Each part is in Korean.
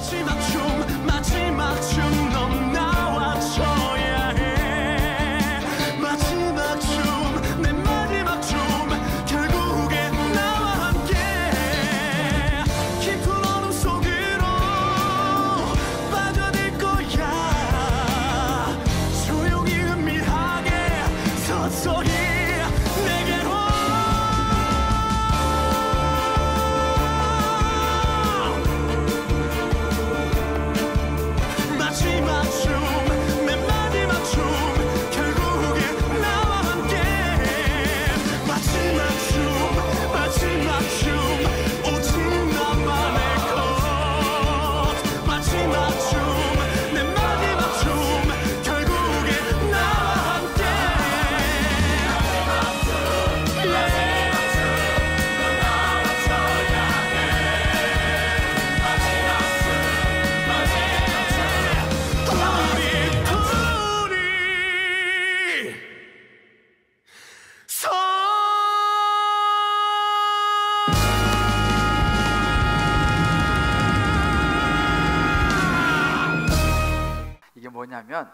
마지막 춤 넌 나와 춰야 해. 마지막 춤 내 마지막 춤 결국에 나와 함께 깊은 어둠 속으로 빠져들 거야. 조용히 은밀하게 서서히 내게로. 마지막 춤 내 마지막 춤 결국에 나와 함께. 마지막 춤 오직 나만의 것. 마지막 춤 내 마지막 춤 결국에 나와 함께. 우리 서 이게 뭐냐면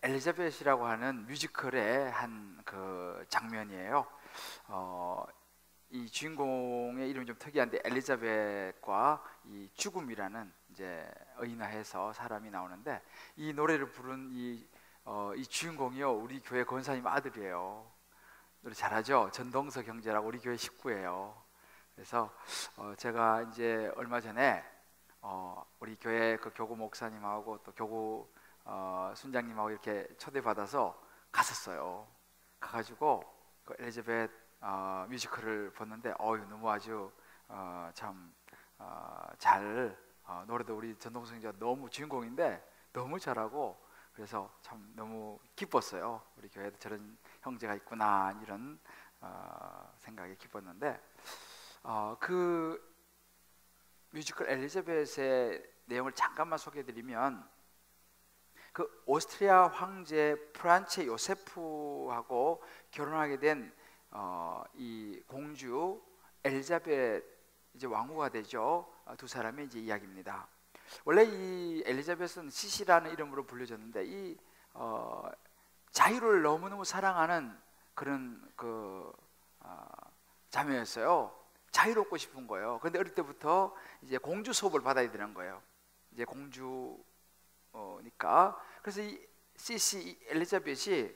엘리자벳이라고 하는 뮤지컬의 한 그 장면이에요. 이 주인공의 이름이 좀 특이한데 엘리자벳과 이 죽음이라는 이제 의인화해서 사람이 나오는데, 이 노래를 부른 이 주인공이요, 우리 교회 권사님 아들이에요. 노래 잘하죠? 전동석 형제라고 우리 교회 식구예요. 그래서 제가 이제 얼마 전에 우리 교회 그 교구 목사님하고 또 교구 순장님하고 이렇게 초대받아서 갔었어요. 가가지고 그 엘리자벳 뮤지컬을 봤는데 너무 아주 참 잘 노래도 우리 전동석 형제가 너무 주인공인데 너무 잘하고, 그래서 참 너무 기뻤어요. 우리 교회에도 저런 형제가 있구나 이런 생각에 기뻤는데, 그 뮤지컬 엘리자벳의 내용을 잠깐만 소개해드리면, 그 오스트리아 황제 프란츠 요세프하고 결혼하게 된 이 공주 엘리자벳 이제 왕후가 되죠. 두 사람의 이제 이야기입니다. 원래 이 엘리자벳은 시시라는 이름으로 불려졌는데, 이 자유를 너무너무 사랑하는 그런 그 자매였어요. 자유롭고 싶은 거예요. 그런데 어릴 때부터 이제 공주 수업을 받아야 되는 거예요. 이제 공주니까. 그래서 이 시시 엘리자벳이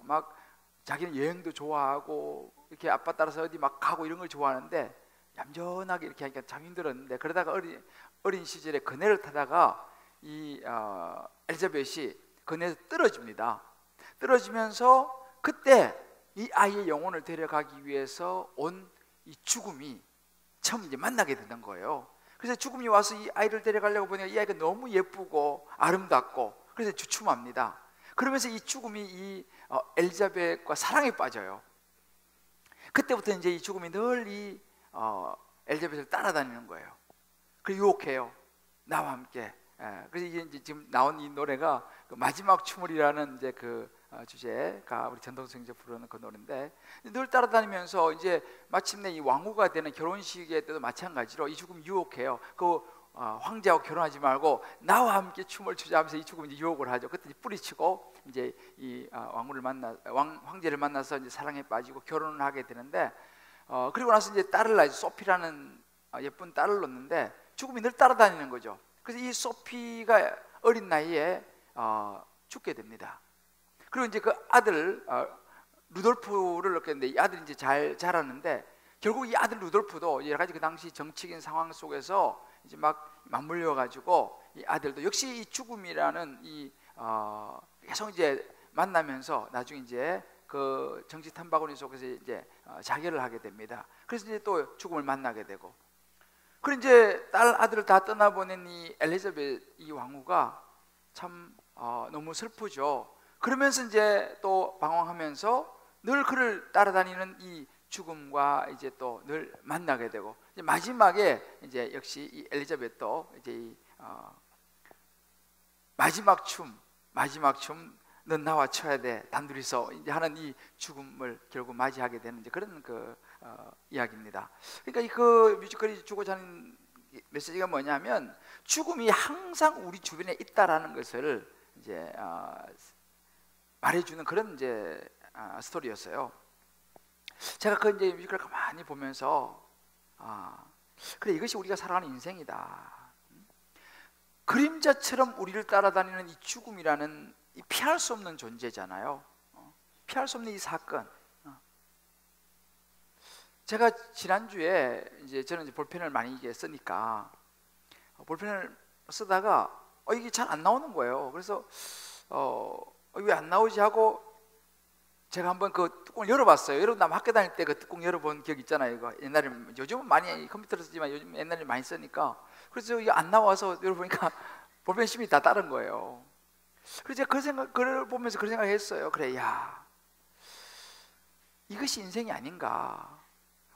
막 자기는 여행도 좋아하고 이렇게 아빠 따라서 어디 막 가고 이런 걸 좋아하는데, 얌전하게 이렇게 하니까 참 힘들었는데, 그러다가 어린 시절에 그네를 타다가 이 엘리자벳이 그네에서 떨어집니다. 떨어지면서 그때 이 아이의 영혼을 데려가기 위해서 온 이 죽음이 처음 이제 만나게 되는 거예요. 그래서 죽음이 와서 이 아이를 데려가려고 보니까 이 아이가 너무 예쁘고 아름답고, 그래서 주춤합니다. 그러면서 이 죽음이 이 엘리자벳과 사랑에 빠져요. 그때부터 이제 이 죽음이 늘 이 엘리자벳을 따라다니는 거예요. 그리고 유혹해요. 나와 함께. 그래서 이게 이제 지금 나온 이 노래가 그 마지막 춤을이라는 이제 그 주제가 우리 전동석 형제 부르는 그 노래인데, 늘 따라다니면서 이제 마침내 이 왕후가 되는 결혼식에 때도 마찬가지로 이 죽음이 유혹해요. 그 황제하고 결혼하지 말고 나와 함께 춤을 추자 하면서 이 죽음이 이제 유혹을 하죠. 그때 이제 뿌리치고 이제 이 황제를 만나서 이제 사랑에 빠지고 결혼을 하게 되는데, 그리고 나서 이제 딸을 낳죠. 소피라는 예쁜 딸을 낳는데 죽음이 늘 따라다니는 거죠. 그래서 이 소피가 어린 나이에 죽게 됩니다. 그리고 이제 그 아들 루돌프를 낳겠는데, 이 아들이 이제 잘 자랐는데, 결국 이 아들 루돌프도 여러 가지 그 당시 정치적인 상황 속에서 이제 막 맞물려 가지고 이 아들도 역시 이 죽음이라는 이 계속 이제 만나면서 나중에 이제 그 정치 탐바구니 속에서 이제 자결을 하게 됩니다. 그래서 이제 또 죽음을 만나게 되고, 그리고 이제 딸 아들을 다 떠나보낸 이 엘리자벳 이 왕후가 참 너무 슬프죠. 그러면서 이제 또 방황하면서 늘 그를 따라다니는 이 죽음과 이제 또 늘 만나게 되고, 이제 마지막에 이제 역시 이 엘리자벳도 이제 이 마지막 춤 넌 나와 춰야 돼 단둘이서 이제 하는 이 죽음을 결국 맞이하게 되는 이제 그런 그 이야기입니다. 그러니까 그 뮤지컬이 주고자 하는 메시지가 뭐냐면 죽음이 항상 우리 주변에 있다라는 것을 이제 말해주는 그런 이제 스토리였어요. 제가 그 이제 뮤지컬을 가만히 보면서 그래, 이것이 우리가 살아가는 인생이다. 그림자처럼 우리를 따라다니는 이 죽음이라는 이 피할 수 없는 존재잖아요. 피할 수 없는 이 사건. 제가 지난주에 이제 저는 이제 볼펜을 많이 이게 쓰니까 볼펜을 쓰다가 이게 잘 안 나오는 거예요. 그래서 왜 안 나오지 하고 제가 한번 그 뚜껑을 열어봤어요. 여러분, 나 학교 다닐 때 그 뚜껑 열어본 기억 있잖아요. 이거 옛날에, 요즘은 많이 컴퓨터로 쓰지만 요즘 옛날에 많이 쓰니까. 그래서 이게 안 나와서 열어보니까 볼펜 심이 다 다른 거예요. 그래서 제가 그걸 보면서 그런 생각을 했어요. 그래, 야, 이것이 인생이 아닌가.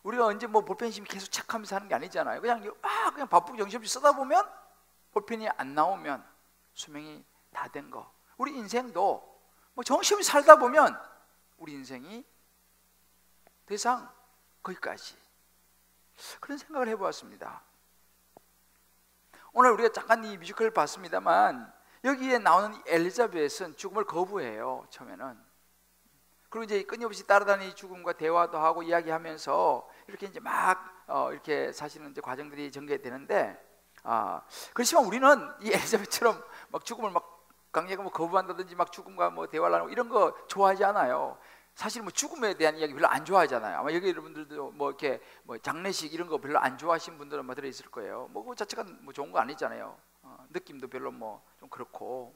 우리가 언제 뭐 볼펜 심이 계속 체크하면서 하는 게 아니잖아요. 그냥 바쁘게 정신없이 쓰다 보면 볼펜이 안 나오면 수명이 다 된 거. 우리 인생도 뭐 정신없이 살다 보면 우리 인생이 더 이상 거기까지. 그런 생각을 해보았습니다. 오늘 우리가 잠깐 이 뮤지컬을 봤습니다만 여기에 나오는 엘리자벳은 죽음을 거부해요. 처음에는. 그리고 이제 끊임없이 따라다니는 죽음과 대화도 하고 이야기하면서 이렇게 이제 막 이렇게 사시는 이제 과정들이 전개되는데, 그렇지만 우리는 이 엘리자벳처럼 막 죽음을 막 강제가 뭐 거부한다든지 막 죽음과 뭐 대화를 하고 이런 거 좋아하지 않아요. 사실 뭐 죽음에 대한 이야기 별로 안 좋아하잖아요. 아마 여기 여러분들도 뭐 이렇게 뭐 장례식 이런 거 별로 안 좋아하시는 분들은 뭐 들어 있을 거예요. 뭐 그 자체가 뭐 좋은 거 아니잖아요. 느낌도 별로 뭐 좀 그렇고.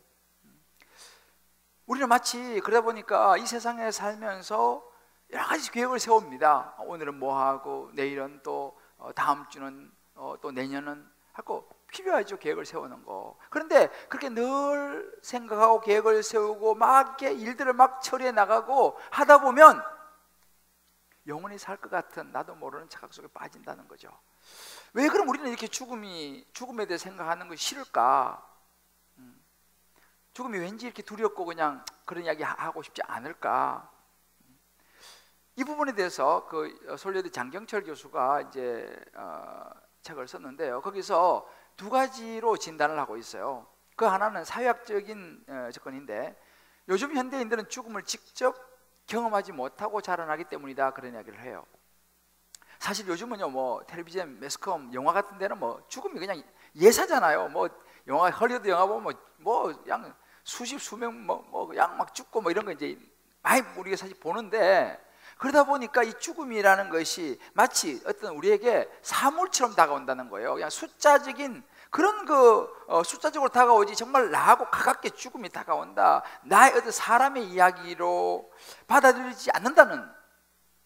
우리는 마치 그러다 보니까 이 세상에 살면서 여러 가지 계획을 세웁니다. 오늘은 뭐 하고 내일은 또 다음 주는 또 내년은 하고 필요하죠. 계획을 세우는 거. 그런데 그렇게 늘 생각하고 계획을 세우고 막 이렇게 일들을 막 처리해 나가고 하다 보면 영원히 살 것 같은 나도 모르는 착각 속에 빠진다는 거죠. 왜 그럼 우리는 이렇게 죽음에 대해 생각하는 것이 싫을까? 죽음이 왠지 이렇게 두렵고 그냥 그런 이야기 하고 싶지 않을까? 이 부분에 대해서 그 솔레드 장경철 교수가 이제 책을 썼는데요. 거기서 두 가지로 진단을 하고 있어요. 그 하나는 사회학적인 접근인데, 요즘 현대인들은 죽음을 직접 경험하지 못하고 자라나기 때문이다, 그런 이야기를 해요. 사실 요즘은요, 뭐 텔레비전, 매스컴, 영화 같은 데는 뭐 죽음이 그냥 예사잖아요. 뭐 영화, 헐리우드 영화 보면 뭐 그냥 수명 뭐 그냥 막 죽고 뭐 이런 거 이제 많이 우리가 사실 보는데, 그러다 보니까 이 죽음이라는 것이 마치 어떤 우리에게 사물처럼 다가온다는 거예요. 그냥 숫자적인 그런 숫자적으로 다가오지 정말 나하고 가깝게 죽음이 다가온다, 나의 어떤 사람의 이야기로 받아들이지 않는다는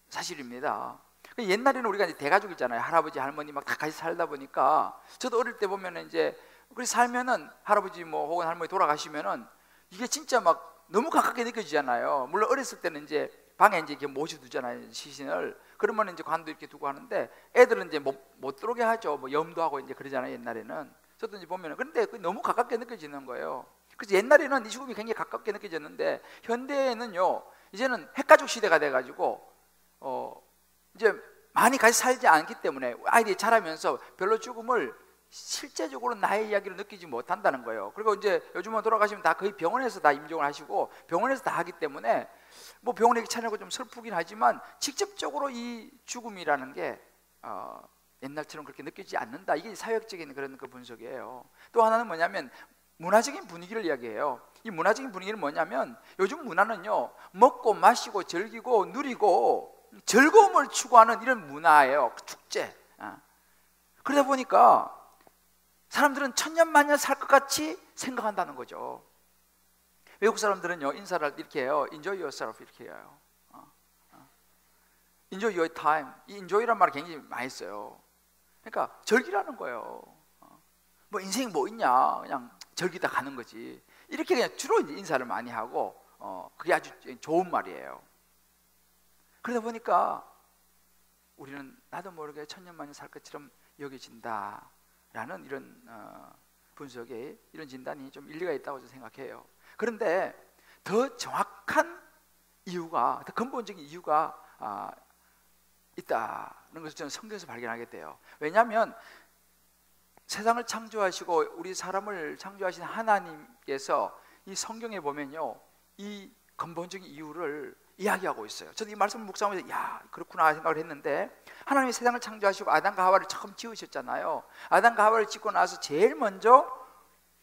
사실입니다. 옛날에는 우리가 이제 대가족이잖아요. 할아버지, 할머니 막 다 같이 살다 보니까, 저도 어릴 때 보면은 이제 그렇게 살면은 할아버지 뭐 혹은 할머니 돌아가시면은 이게 진짜 막 너무 가깝게 느껴지잖아요. 물론 어렸을 때는 이제 방에 이제 이렇게 모셔두잖아요, 시신을. 그러면 이제 관도 이렇게 두고 하는데 애들은 이제 못 들어오게 하죠. 뭐 염도 하고 이제 그러잖아요, 옛날에는. 저도 이제 보면은. 근데 너무 가깝게 느껴지는 거예요. 그래서 옛날에는 이 죽음이 굉장히 가깝게 느껴졌는데, 현대에는요, 이제는 핵가족 시대가 돼가지고 이제 많이 같이 살지 않기 때문에 아이들이 자라면서 별로 죽음을 실제적으로 나의 이야기를 느끼지 못한다는 거예요. 그리고 이제 요즘은 돌아가시면 다 거의 병원에서 다 임종을 하시고 병원에서 다 하기 때문에 뭐 병원에 차려고 좀 슬프긴 하지만 직접적으로 이 죽음이라는 게 옛날처럼 그렇게 느끼지 않는다. 이게 사회학적인 그런 그 분석이에요. 또 하나는 뭐냐면 문화적인 분위기를 이야기해요. 이 문화적인 분위기는 뭐냐면, 요즘 문화는요, 먹고 마시고 즐기고 누리고 즐거움을 추구하는 이런 문화예요. 축제. 그러다 보니까 사람들은 천년만년 살 것 같이 생각한다는 거죠. 외국 사람들은요, 인사를 이렇게 해요. Enjoy yourself 이렇게 해요. Enjoy your time. 이 enjoy란 말을 굉장히 많이 써요. 그러니까 즐기라는 거예요. 뭐 인생이 뭐 있냐, 그냥 즐기다 가는 거지. 이렇게 그냥 주로 이제 인사를 많이 하고 그게 아주 좋은 말이에요. 그러다 보니까 우리는 나도 모르게 천년만년 살 것처럼 여겨진다라는 이런 분석에, 이런 진단이 좀 일리가 있다고 저는 생각해요. 그런데 더 정확한 이유가, 더 근본적인 이유가 있다는 것을 저는 성경에서 발견하게 돼요. 왜냐하면 세상을 창조하시고 우리 사람을 창조하신 하나님께서 이 성경에 보면요, 이 근본적인 이유를 이야기하고 있어요. 저도 이 말씀을 묵상하면서 야, 그렇구나 생각을 했는데, 하나님이 세상을 창조하시고 아담과 하와를 처음 지으셨잖아요. 아담과 하와를 짓고 나서 제일 먼저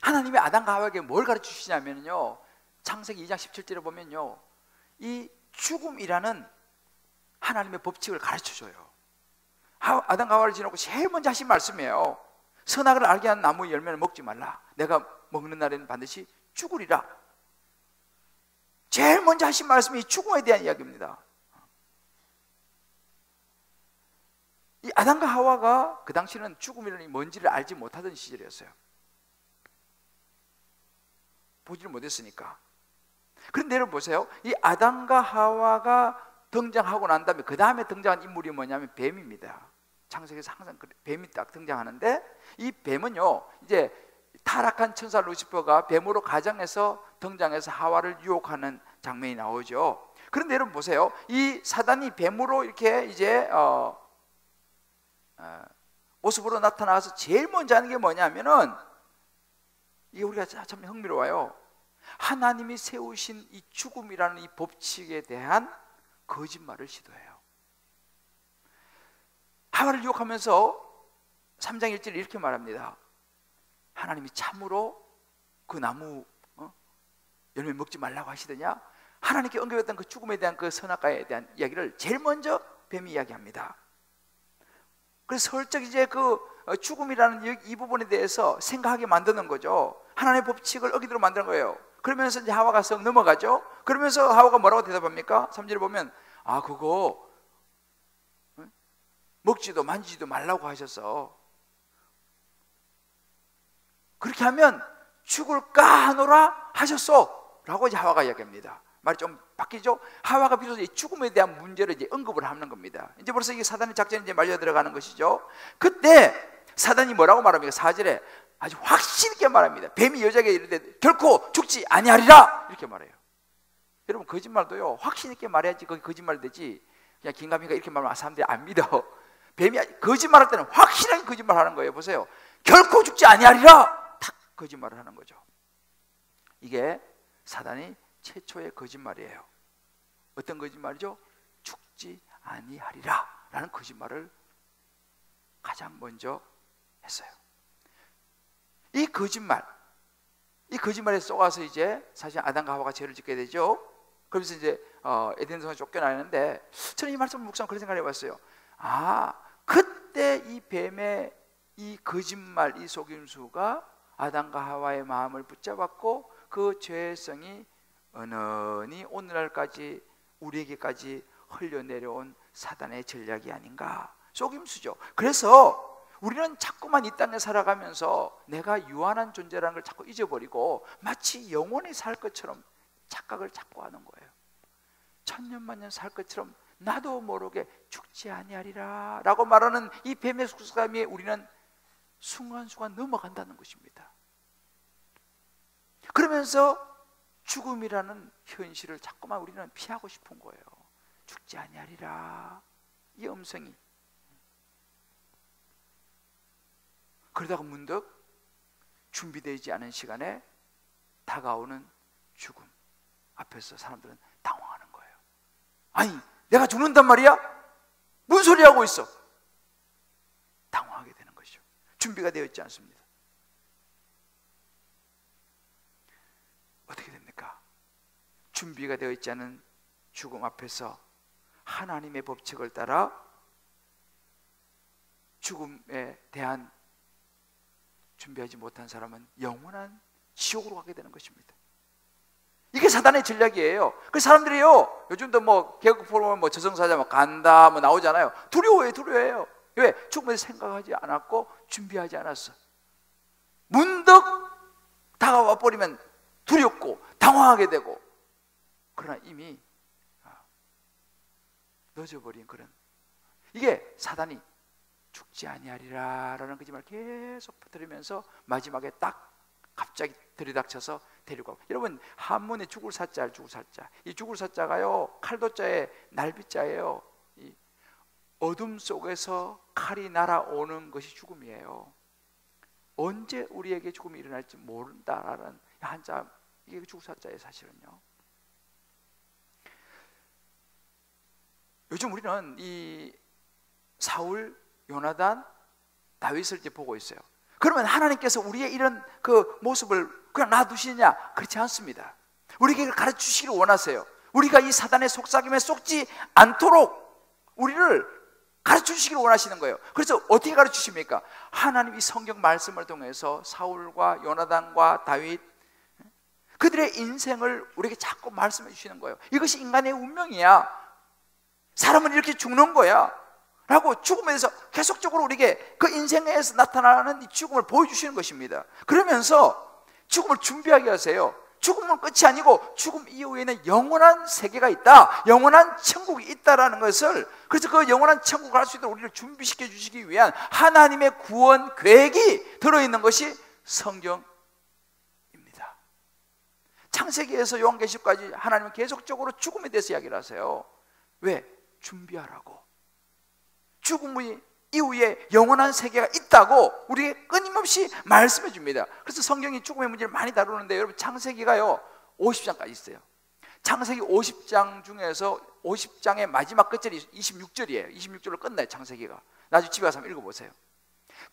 하나님이 아담과 하와에게 뭘 가르쳐 주시냐면요, 창세기 2장 17절에 보면요, 이 죽음이라는 하나님의 법칙을 가르쳐 줘요. 아담과 하와를 지어놓고 제일 먼저 하신 말씀이에요. 선악을 알게 한 나무 열매를 먹지 말라. 내가 먹는 날에는 반드시 죽으리라. 제일 먼저 하신 말씀이 죽음에 대한 이야기입니다. 이 아담과 하와가 그 당시는 죽음이라는 뭔지를 알지 못하던 시절이었어요. 보지를 못했으니까. 그런데 여러분 보세요. 이 아담과 하와가 등장하고 난 다음에 그 다음에 등장한 인물이 뭐냐면 뱀입니다. 창세기에서 항상 뱀이 딱 등장하는데, 이 뱀은요, 이제 타락한 천사 루시퍼가 뱀으로 가정해서 등장해서 하와를 유혹하는 장면이 나오죠. 그런데 여러분 보세요. 이 사단이 뱀으로 이렇게 이제 모습으로 나타나서 제일 먼저 하는 게 뭐냐면은, 이게 우리가 참 흥미로워요. 하나님이 세우신 이 죽음이라는 이 법칙에 대한 거짓말을 시도해요. 하와를 유혹하면서 3장 1절에 이렇게 말합니다. 하나님이 참으로 그 나무 열매 먹지 말라고 하시더냐? 하나님께 언급했던 그 죽음에 대한 그 선악과에 대한 이야기를 제일 먼저 뱀이 이야기합니다. 그래서 슬쩍 이제 그 죽음이라는 이 부분에 대해서 생각하게 만드는 거죠. 하나님의 법칙을 어기도록 만드는 거예요. 그러면서 이제 하와가 썩 넘어가죠. 그러면서 하와가 뭐라고 대답합니까? 3절에 보면 그거 먹지도 만지지도 말라고 하셨어. 그렇게 하면 죽을까 하노라 하셨어 라고 이제 하와가 이야기합니다. 말이 좀 바뀌죠? 하와가 비로소 이 죽음에 대한 문제를 이제 언급을 하는 겁니다. 이제 벌써 이게 사단의 작전이 이제 말려 들어가는 것이죠. 그때 사단이 뭐라고 말합니까? 4절에 아주 확신 있게 말합니다. 뱀이 여자에게 이르되 결코 죽지 아니하리라 이렇게 말해요. 여러분, 거짓말도요, 확신 있게 말해야지 그게 거짓말 되지, 그냥 긴가민가 이렇게 말하면 사람들이 안 믿어. 뱀이 거짓말할 때는 확실하게 거짓말하는 거예요. 보세요. 결코 죽지 아니하리라 탁 거짓말을 하는 거죠. 이게 사단이 최초의 거짓말이에요. 어떤 거짓말이죠? 죽지 아니하리라 라는 거짓말을 가장 먼저 했어요. 이 거짓말에 쏘아서 이제 사실 아담과 하와가 죄를 짓게 되죠. 그러면서 이제 에덴 동산에 쫓겨나는데, 저는 이 말씀을 묵상 그런 생각을 해봤어요. 그때 이 뱀의 이 거짓말, 이 속임수가 아담과 하와의 마음을 붙잡았고 그 죄성이 은은히 오늘날까지 우리에게까지 흘려내려온 사단의 전략이 아닌가. 속임수죠. 그래서 우리는 자꾸만 이 땅에 살아가면서 내가 유한한 존재라는 걸 자꾸 잊어버리고 마치 영원히 살 것처럼 착각을 자꾸 하는 거예요. 천년만년 살 것처럼 나도 모르게 죽지 아니하리라 라고 말하는 이 뱀의 속삭임에 우리는 순간순간 넘어간다는 것입니다. 그러면서 죽음이라는 현실을 자꾸만 우리는 피하고 싶은 거예요. 죽지 아니하리라 이 음성이. 그러다가 문득 준비되지 않은 시간에 다가오는 죽음 앞에서 사람들은 당황하는 거예요. 아니, 내가 죽는단 말이야? 뭔 소리 하고 있어? 당황하게 되는 것이죠. 준비가 되어 있지 않습니다. 어떻게 됩니까? 준비가 되어 있지 않은 죽음 앞에서 하나님의 법칙을 따라 죽음에 대한 준비하지 못한 사람은 영원한 지옥으로 가게 되는 것입니다. 이게 사단의 전략이에요. 그 사람들이요, 요즘도 뭐 개그 프로그램 뭐 저승사자 뭐 간다 뭐 나오잖아요. 두려워해요. 왜? 죽음에 생각하지 않았고 준비하지 않았어. 문득 다가와 버리면 두렵고 당황하게 되고, 그러나 이미 늦어버린 그런, 이게 사단이 죽지 아니하리라 라는 거짓말을 계속 퍼뜨리면서 마지막에 딱 갑자기 들이닥쳐서 데리고 가고. 여러분, 한문에 죽을 사자, 죽을 사자, 이 죽을 사자가요 칼도자에 날비자예요. 이 어둠 속에서 칼이 날아오는 것이 죽음이에요. 언제 우리에게 죽음이 일어날지 모른다라는 한자, 이게 주사자예요 사실은요. 요즘 우리는 이 사울, 요나단, 다윗을 이제 보고 있어요. 그러면 하나님께서 우리의 이런 그 모습을 그냥 놔두시느냐? 그렇지 않습니다. 우리에게 가르쳐 주시기를 원하세요. 우리가 이 사단의 속삭임에 속지 않도록 우리를 가르쳐 주시기를 원하시는 거예요. 그래서 어떻게 가르쳐 주십니까? 하나님 이 성경 말씀을 통해서 사울과 요나단과 다윗, 그들의 인생을 우리에게 자꾸 말씀해 주시는 거예요. 이것이 인간의 운명이야. 사람은 이렇게 죽는 거야 라고 죽음에 대해서 계속적으로 우리에게 그 인생에서 나타나는 이 죽음을 보여주시는 것입니다. 그러면서 죽음을 준비하게 하세요. 죽음은 끝이 아니고 죽음 이후에는 영원한 세계가 있다, 영원한 천국이 있다라는 것을, 그래서 그 영원한 천국을 할 수 있도록 우리를 준비시켜 주시기 위한 하나님의 구원 계획이 들어있는 것이 성경입니다. 창세기에서 요한계시록까지 하나님은 계속적으로 죽음에 대해서 이야기를 하세요. 왜? 준비하라고. 죽음 이후에 영원한 세계가 있다고 우리에게 끊임없이 말씀해 줍니다. 그래서 성경이 죽음의 문제를 많이 다루는데, 여러분 창세기가요 50장까지 있어요. 창세기 50장 중에서 50장의 마지막 끝절이 26절이에요. 26절로 끝나요 창세기가. 나중에 집에 가서 한번 읽어보세요.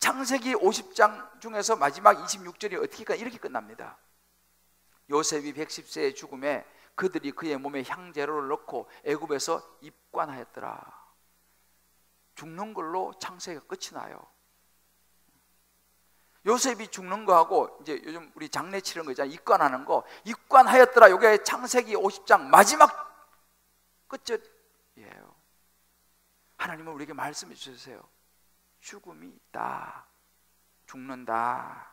창세기 50장 중에서 마지막 26절이 어떻게 이렇게 끝납니다. 요셉이 110세의 죽음에 그들이 그의 몸에 향재료를 넣고 애굽에서 입관하였더라. 죽는 걸로 창세기가 끝이 나요. 요셉이 죽는 거하고 이제 요즘 우리 장례 치르는 거 있잖아요. 입관하는 거, 입관하였더라. 이게 창세기 50장 마지막 끝절이에요. 하나님은 우리에게 말씀해 주세요. 죽음이 있다. 죽는다.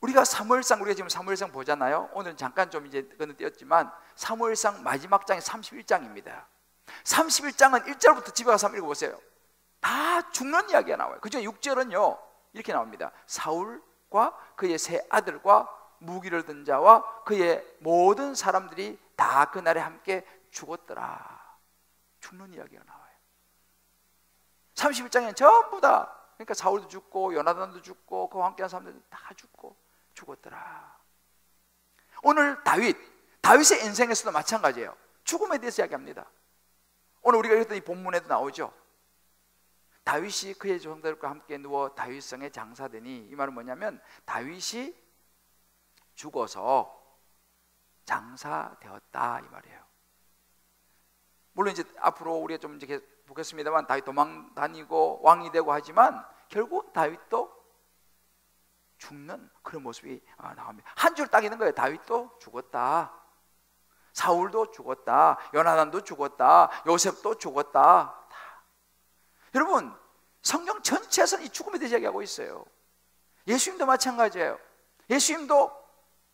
우리가 사무엘상, 우리가 지금 사무엘상 보잖아요. 오늘 잠깐 좀 이제 건너뛰었지만 사무엘상 마지막 장이 31장입니다. 31장은 1절부터 집에 가서 한번 읽어보세요. 다 죽는 이야기가 나와요. 그중에 6절은요 이렇게 나옵니다. 사울과 그의 세 아들과 무기를 든 자와 그의 모든 사람들이 다 그날에 함께 죽었더라. 죽는 이야기가 나와요. 31장에는 전부 다, 그러니까 사울도 죽고 요나단도 죽고 그와 함께한 사람들도 다 죽었더라. 오늘 다윗의 인생에서도 마찬가지예요. 죽음에 대해서 이야기합니다. 오늘 우리가 읽었던 이 본문에도 나오죠. 다윗이 그의 조상들과 함께 누워 다윗성에 장사되니, 이 말은 뭐냐면 다윗이 죽어서 장사되었다 이 말이에요. 물론 이제 앞으로 우리가 좀 이제 보겠습니다만 다윗 도망 다니고 왕이 되고 하지만 결국 다윗도 죽는 그런 모습이 나옵니다. 한 줄 딱 있는 거예요. 다윗도 죽었다, 사울도 죽었다, 요나단도 죽었다, 요셉도 죽었다. 여러분 성경 전체에서는 이 죽음에 대해서 이야기하고 있어요. 예수님도 마찬가지예요. 예수님도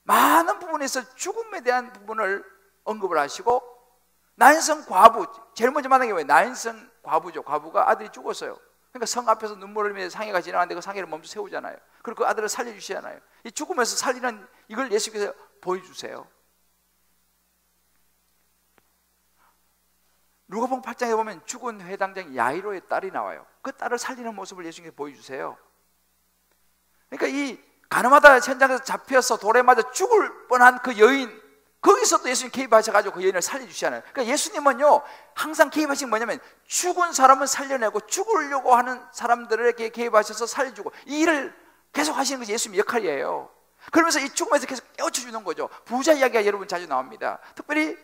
많은 부분에서 죽음에 대한 부분을 언급을 하시고, 나인성 과부, 제일 먼저 만난 게 뭐예요? 나인성 과부죠. 과부가 아들이 죽었어요. 그러니까 성 앞에서 눈물을 흘리면서 상해가 지나가는데 그 상해를 멈춰 세우잖아요. 그리고 그 아들을 살려주시잖아요. 이 죽음에서 살리는 이걸 예수께서 보여주세요. 누가복음 8장에 보면 죽은 회당장 야이로의 딸이 나와요. 그 딸을 살리는 모습을 예수님께 보여주세요. 그러니까 이 가늠하다 현장에서 잡혀서 돌에 맞아 죽을 뻔한 그 여인, 거기서도 예수님 개입하셔가지고 그 여인을 살려주시잖아요. 그러니까 예수님은요 항상 개입하신 게 뭐냐면 죽은 사람을 살려내고 죽으려고 하는 사람들에게 개입하셔서 살려주고, 이 일을 계속 하시는 것이 예수님의 역할이에요. 그러면서 이 죽음에서 계속 깨우쳐주는 거죠. 부자 이야기가 여러분 자주 나옵니다. 특별히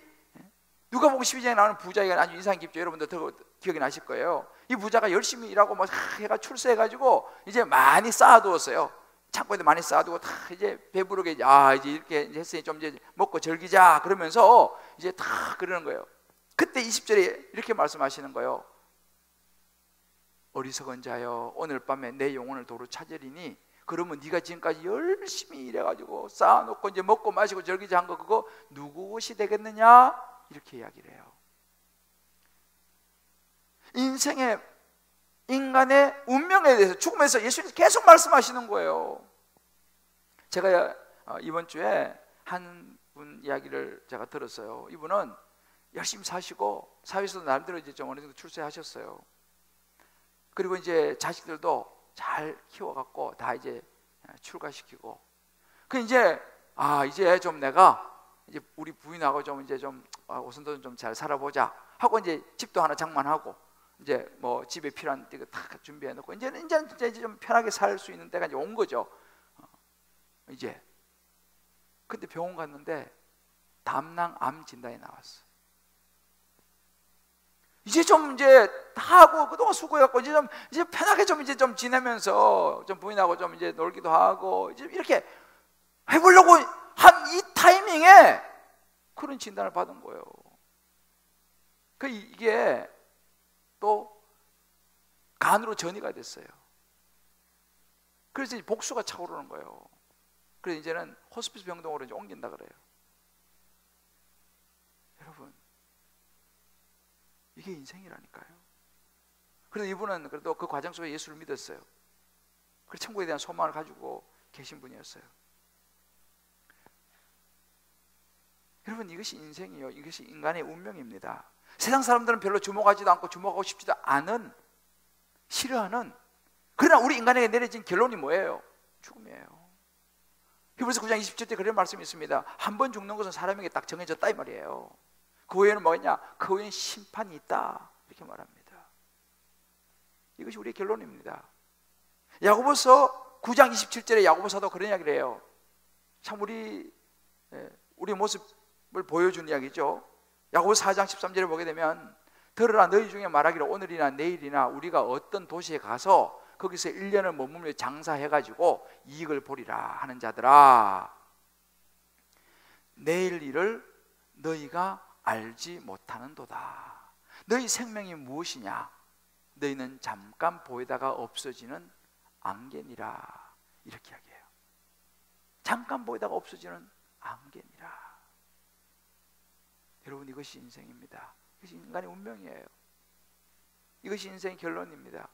누가복음 12장에 나오는 부자 이야기가 아주 인상 깊죠. 여러분들 더 기억이 나실 거예요. 이 부자가 열심히 일하고 막 해가 출세해가지고 이제 많이 쌓아두었어요. 창고에도 많이 쌓아두고 다 이제 배부르게 이제 이렇게 했으니 좀 이제 먹고 즐기자 그러면서 이제 다 그러는 거예요. 그때 20절에 이렇게 말씀하시는 거예요. 어리석은 자여, 오늘 밤에 내 영혼을 도로 찾으리니, 그러면 네가 지금까지 열심히 일해가지고 쌓아놓고 이제 먹고 마시고 즐기자 한 거 그거 누구 것이 되겠느냐, 이렇게 이야기를 해요. 인간의 운명에 대해서, 죽음에서 예수님이 계속 말씀하시는 거예요. 제가 이번 주에 한 분 이야기를 제가 들었어요. 이분은 열심히 사시고 사회에서도 나름대로 이제 좀 어느 정도 출세하셨어요. 그리고 이제 자식들도 잘 키워갖고 다 이제 출가시키고, 그 이제 이제 좀 내가 이제 우리 부인하고 좀 이제 좀 오순도순 좀 잘 살아보자 하고 이제 집도 하나 장만하고 이제 뭐 집에 필요한 이거 다 준비해 놓고 이제 좀 편하게 살 수 있는 때가 이제 온 거죠. 이제 근데 병원 갔는데 담낭암 진단이 나왔어. 이제 좀 이제 다 하고 그동안 수고해갖고 이제 편하게 좀 이제 좀 지내면서 좀 부인하고 좀 이제 놀기도 하고 이제 이렇게 해보려고 한 이 타이밍에 그런 진단을 받은 거예요. 그 이게 또 간으로 전이가 됐어요. 그래서 이제 복수가 차오르는 거예요. 그래서 이제는 호스피스 병동으로 이제 옮긴다 그래요. 여러분, 이게 인생이라니까요. 그래서 이분은 그래도 그 과정 속에 예수를 믿었어요. 그래서 천국에 대한 소망을 가지고 계신 분이었어요. 여러분, 이것이 인생이요, 이것이 인간의 운명입니다. 세상 사람들은 별로 주목하지도 않고 주목하고 싶지도 않은, 싫어하는, 그러나 우리 인간에게 내려진 결론이 뭐예요? 죽음이에요. 히브리서 9장 27절에 그런 말씀이 있습니다. 한 번 죽는 것은 사람에게 딱 정해졌다 이 말이에요. 그 후에는 뭐냐? 그 후에는 심판이 있다 이렇게 말합니다. 이것이 우리의 결론입니다. 야고보서 9장 27절에 야고보 사도 그런 이야기를 해요. 참 우리 모습을 보여주는 이야기죠. 야고보서 4장 13절에 보게 되면 들으라, 너희 중에 말하기를 오늘이나 내일이나 우리가 어떤 도시에 가서 거기서 1년을 머물며 장사해가지고 이익을 보리라 하는 자들아, 내일 일을 너희가 알지 못하는도다. 너희 생명이 무엇이냐? 너희는 잠깐 보이다가 없어지는 안개니라. 이렇게 이야기해요. 잠깐 보이다가 없어지는 안개니라. 여러분, 이것이 인생입니다. 이것이 인간의 운명이에요. 이것이 인생의 결론입니다.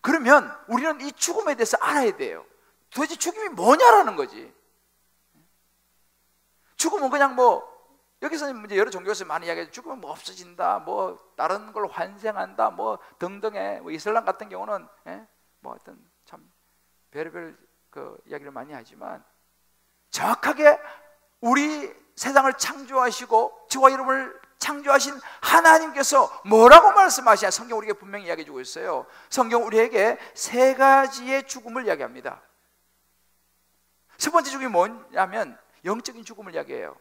그러면 우리는 이 죽음에 대해서 알아야 돼요. 도대체 죽음이 뭐냐라는 거지. 죽음은 그냥 뭐, 여기서는 이제 여러 종교에서 많이 이야기해요. 죽으면 뭐 없어진다, 뭐 다른 걸 환생한다, 뭐 등등의, 뭐 이슬람 같은 경우는 뭐 어떤 참 별의별 그 이야기를 많이 하지만, 정확하게 우리 세상을 창조하시고 저와 여러분을 창조하신 하나님께서 뭐라고 말씀하시냐? 성경 우리에게 분명히 이야기해 주고 있어요. 성경 우리에게 세 가지의 죽음을 이야기합니다. 첫 번째 죽음이 뭐냐면 영적인 죽음을 이야기해요.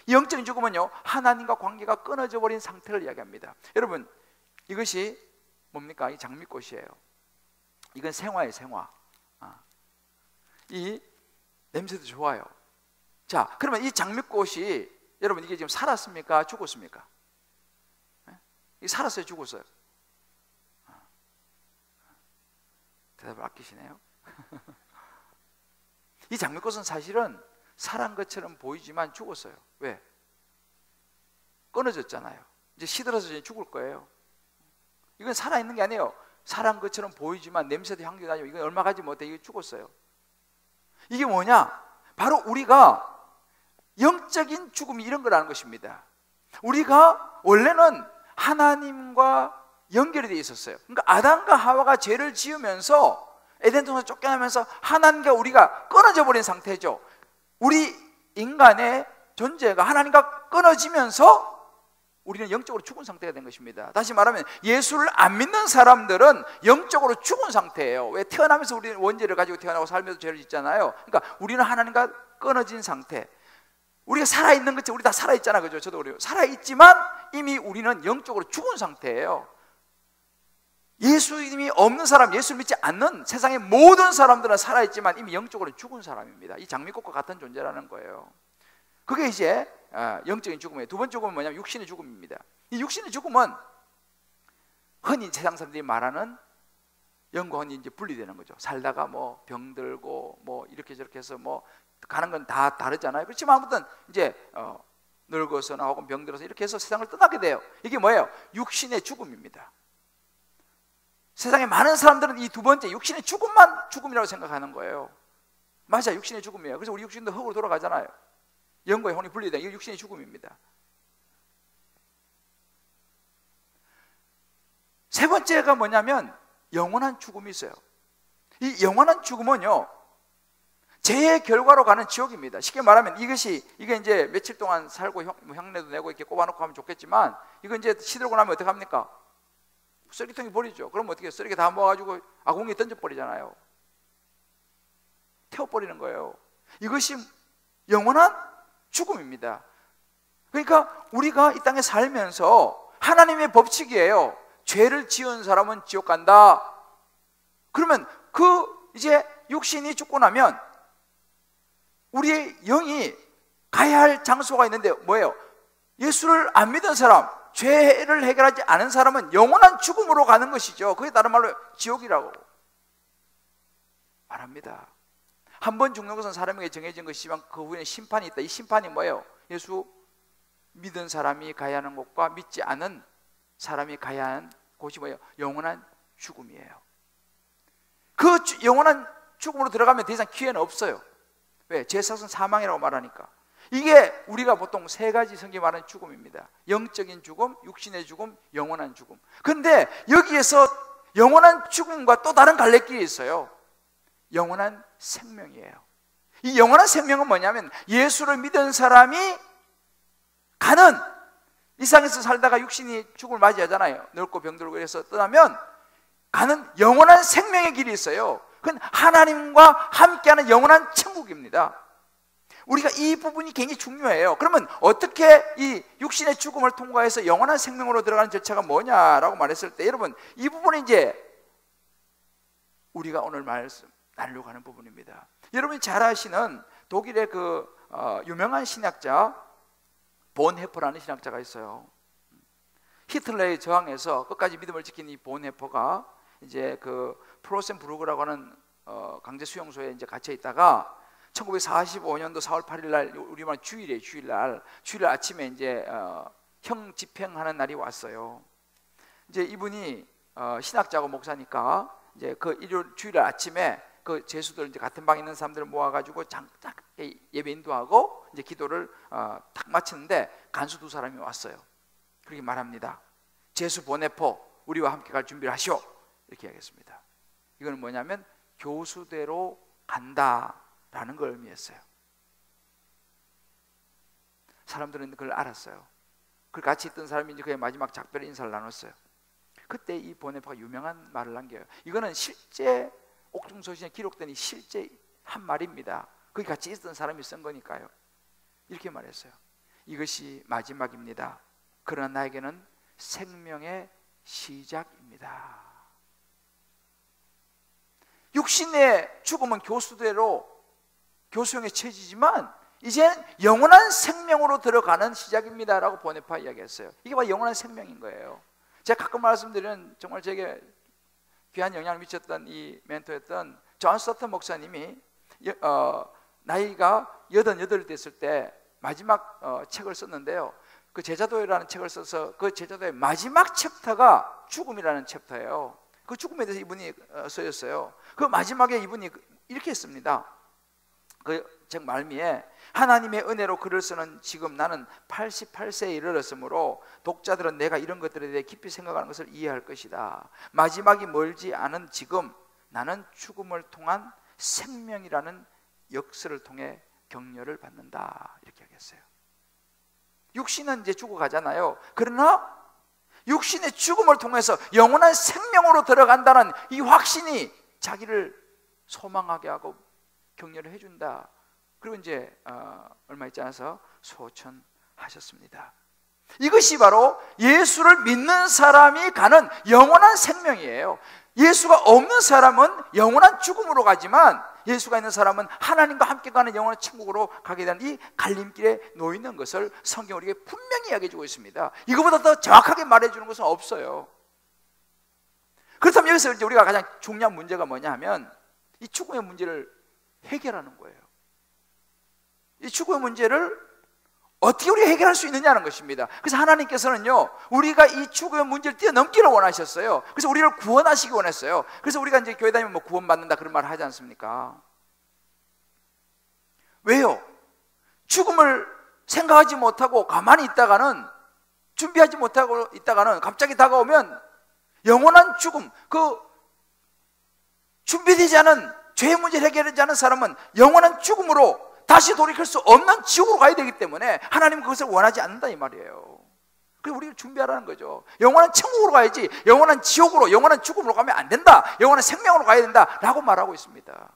영적인 죽음은요, 하나님과 관계가 끊어져 버린 상태를 이야기합니다. 여러분, 이것이 뭡니까? 이 장미꽃이에요. 이건 생화예요, 생화. 이 냄새도 좋아요. 자, 그러면 이 장미꽃이 여러분, 이게 지금 살았습니까? 죽었습니까? 이게 살았어요? 죽었어요? 대답을 아끼시네요. 이 장미꽃은 사실은 살한 것처럼 보이지만 죽었어요. 왜? 끊어졌잖아요. 이제 시들어서 이제 죽을 거예요. 이건 살아있는 게 아니에요. 살한 것처럼 보이지만 냄새도 향기도 나죠. 이건 얼마 가지 못해. 이거 죽었어요. 이게 뭐냐? 바로 우리가 영적인 죽음이 이런 거라는 것입니다. 우리가 원래는 하나님과 연결이 되어 있었어요. 그러니까 아담과 하와가 죄를 지으면서 에덴 동산에서 쫓겨나면서 하나님과 우리가 끊어져 버린 상태죠. 우리 인간의 존재가 하나님과 끊어지면서 우리는 영적으로 죽은 상태가 된 것입니다. 다시 말하면 예수를 안 믿는 사람들은 영적으로 죽은 상태예요. 왜? 태어나면서 우리는 원죄를 가지고 태어나고 살면서 죄를 짓잖아요. 그러니까 우리는 하나님과 끊어진 상태. 우리가 살아있는 것처럼 우리 다 살아있잖아, 그죠? 저도 그래요. 살아있지만 이미 우리는 영적으로 죽은 상태예요. 예수님이 없는 사람, 예수를 믿지 않는 세상의 모든 사람들은 살아있지만 이미 영적으로 죽은 사람입니다. 이 장미꽃과 같은 존재라는 거예요. 그게 이제 영적인 죽음이에요. 두 번째 죽음은 뭐냐면 육신의 죽음입니다. 이 육신의 죽음은 흔히 세상 사람들이 말하는 영과 혼이 이제 분리되는 거죠. 살다가 뭐 병들고 뭐 이렇게 저렇게 해서 뭐 가는 건 다 다르잖아요. 그렇지만 아무튼 이제 늙어서나 혹은 병들어서 이렇게 해서 세상을 떠나게 돼요. 이게 뭐예요? 육신의 죽음입니다. 세상에 많은 사람들은 이 두 번째 육신의 죽음만 죽음이라고 생각하는 거예요. 맞아, 육신의 죽음이에요. 그래서 우리 육신도 흙으로 돌아가잖아요. 영과 혼이 분리되다. 이게 육신의 죽음입니다. 세 번째가 뭐냐면 영원한 죽음이 있어요. 이 영원한 죽음은요, 죄의 결과로 가는 지옥입니다. 쉽게 말하면 이게 이제 며칠 동안 살고 향내도 내고 이렇게 꼽아놓고 하면 좋겠지만, 이거 이제 시들고 나면 어떻게 합니까? 쓰레기통에 버리죠. 그럼 어떻게 해요? 쓰레기 다 모아가지고 아궁이에 던져버리잖아요. 태워버리는 거예요. 이것이 영원한 죽음입니다. 그러니까 우리가 이 땅에 살면서 하나님의 법칙이에요. 죄를 지은 사람은 지옥 간다. 그러면 이제 육신이 죽고 나면 우리의 영이 가야 할 장소가 있는데 뭐예요? 예수를 안 믿은 사람, 죄를 해결하지 않은 사람은 영원한 죽음으로 가는 것이죠. 그게 다른 말로 지옥이라고 말합니다. 한 번 죽는 것은 사람에게 정해진 것이지만 그 후에 심판이 있다. 이 심판이 뭐예요? 예수 믿은 사람이 가야 하는 곳과 믿지 않은 사람이 가야 하는 곳이 뭐예요? 영원한 죽음이에요. 그 영원한 죽음으로 들어가면 더 이상 기회는 없어요. 왜? 죄삭은 사망이라고 말하니까. 이게 우리가 보통 세 가지 성경이 말하는 죽음입니다. 영적인 죽음, 육신의 죽음, 영원한 죽음. 근데 여기에서 영원한 죽음과 또 다른 갈래길이 있어요. 영원한 생명이에요. 이 영원한 생명은 뭐냐면 예수를 믿은 사람이 가는, 이 세상에서 살다가 육신이 죽음을 맞이하잖아요. 늙고 병들고 이래서 떠나면 가는 영원한 생명의 길이 있어요. 그건 하나님과 함께하는 영원한 천국입니다. 우리가 이 부분이 굉장히 중요해요. 그러면 어떻게 이 육신의 죽음을 통과해서 영원한 생명으로 들어가는 절차가 뭐냐라고 말했을 때, 여러분 이 부분이 이제 우리가 오늘 나누려고 하는 부분입니다. 여러분이 잘 아시는 독일의 유명한 신학자 본헤퍼라는 신학자가 있어요. 히틀러에 저항해서 끝까지 믿음을 지킨 이 본헤퍼가 이제 프로센부르크라고 하는 강제 수용소에 이제 갇혀 있다가 1945년도 4월 8일 날, 우리말 주일날 아침에 이제 형 집행하는 날이 왔어요. 이제 이분이 신학자고 목사니까 이제 주일날 아침에 제수들 이제 같은 방에 있는 사람들을 모아가지고 딱 예배 인도하고 이제 기도를 딱 마치는데 간수 두 사람이 왔어요. 그렇게 말합니다. 제수 보네포, 우리와 함께 갈 준비를 하시오. 이렇게 하겠습니다. 이거는 뭐냐면 교수대로 간다라는 걸 의미했어요. 사람들은 그걸 알았어요. 그 같이 있던 사람이 이제 그의 마지막 작별 인사를 나눴어요. 그때 이 보네포가 유명한 말을 남겨요. 이거는 실제 옥중서신에 기록된 실제 한 말입니다. 거기 같이 있던 사람이 쓴 거니까요. 이렇게 말했어요. 이것이 마지막입니다. 그러나 나에게는 생명의 시작입니다. 육신의 죽음은 교수형에 처지지만 이제는 영원한 생명으로 들어가는 시작입니다 라고 보네파 이야기했어요. 이게 바로 영원한 생명인 거예요. 제가 가끔 말씀드리는 정말 제게 귀한 영향을 미쳤던 이 멘토였던 존 서튼 목사님이 나이가 88 됐을 때 마지막 책을 썼는데요. 그 제자도라는 책을 써서 그 제자도의 마지막 챕터가 죽음이라는 챕터예요. 그 죽음에 대해서 이분이 쓰였어요. 그 마지막에 이분이 이렇게 했습니다. 그 책 말미에 하나님의 은혜로 글을 쓰는 지금 나는 88세에 이르렀으므로 독자들은 내가 이런 것들에 대해 깊이 생각하는 것을 이해할 것이다. 마지막이 멀지 않은 지금 나는 죽음을 통한 생명이라는 역사를 통해 격려를 받는다. 이렇게 하겠어요. 육신은 이제 죽어가잖아요. 그러나 육신의 죽음을 통해서 영원한 생명으로 들어간다는 이 확신이 자기를 소망하게 하고 격려를 해준다. 그리고 이제 얼마 있지 않아서 소천하셨습니다. 이것이 바로 예수를 믿는 사람이 가는 영원한 생명이에요. 예수가 없는 사람은 영원한 죽음으로 가지만 예수가 있는 사람은 하나님과 함께 가는 영원한 천국으로 가게 되는 이 갈림길에 놓여 있는 것을 성경 우리에게 분명히 이야기해 주고 있습니다. 이거보다 더 정확하게 말해주는 것은 없어요. 그렇다면 여기서 이제 우리가 가장 중요한 문제가 뭐냐 하면 이 죽음의 문제를 해결하는 거예요. 이 죽음의 문제를 어떻게 우리가 해결할 수 있느냐는 것입니다. 그래서 하나님께서는요, 우리가 이 죽음의 문제를 뛰어넘기를 원하셨어요. 그래서 우리를 구원하시기 원했어요. 그래서 우리가 이제 교회 다니면 구원받는다 그런 말을 하지 않습니까? 왜요? 죽음을 생각하지 못하고 가만히 있다가는, 준비하지 못하고 있다가는 갑자기 다가오면 영원한 죽음, 준비되지 않은 죄의 문제를 해결하지 않은 사람은 영원한 죽음으로 다시 돌이킬 수 없는 지옥으로 가야 되기 때문에 하나님은 그것을 원하지 않는다 이 말이에요. 그래서 우리를 준비하라는 거죠. 영원한 천국으로 가야지 영원한 지옥으로, 영원한 죽음으로 가면 안 된다, 영원한 생명으로 가야 된다 라고 말하고 있습니다.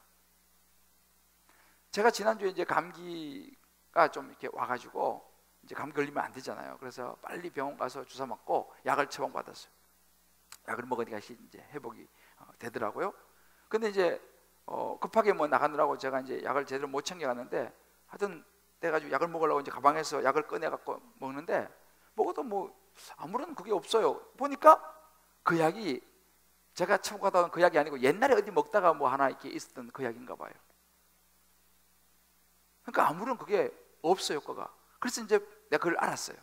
제가 지난주에 이제 감기가 좀 이렇게 와가지고 이제 감기 걸리면 안 되잖아요. 그래서 빨리 병원 가서 주사 맞고 약을 처방받았어요. 약을 먹으니까 이제 회복이 되더라고요. 근데 이제 급하게 뭐 나가느라고 제가 이제 약을 제대로 못 챙겨갔는데, 하여튼 돼가지고 약을 먹으려고 이제 가방에서 약을 꺼내갖고 먹는데 먹어도 뭐 아무런 그게 없어요. 보니까 그 약이 제가 처음 가다 온 그 약이 아니고 옛날에 어디 먹다가 뭐 하나 이렇게 있었던 그 약인가 봐요. 그러니까 아무런 그게 없어요, 효과가. 그래서 이제 내가 그걸 알았어요.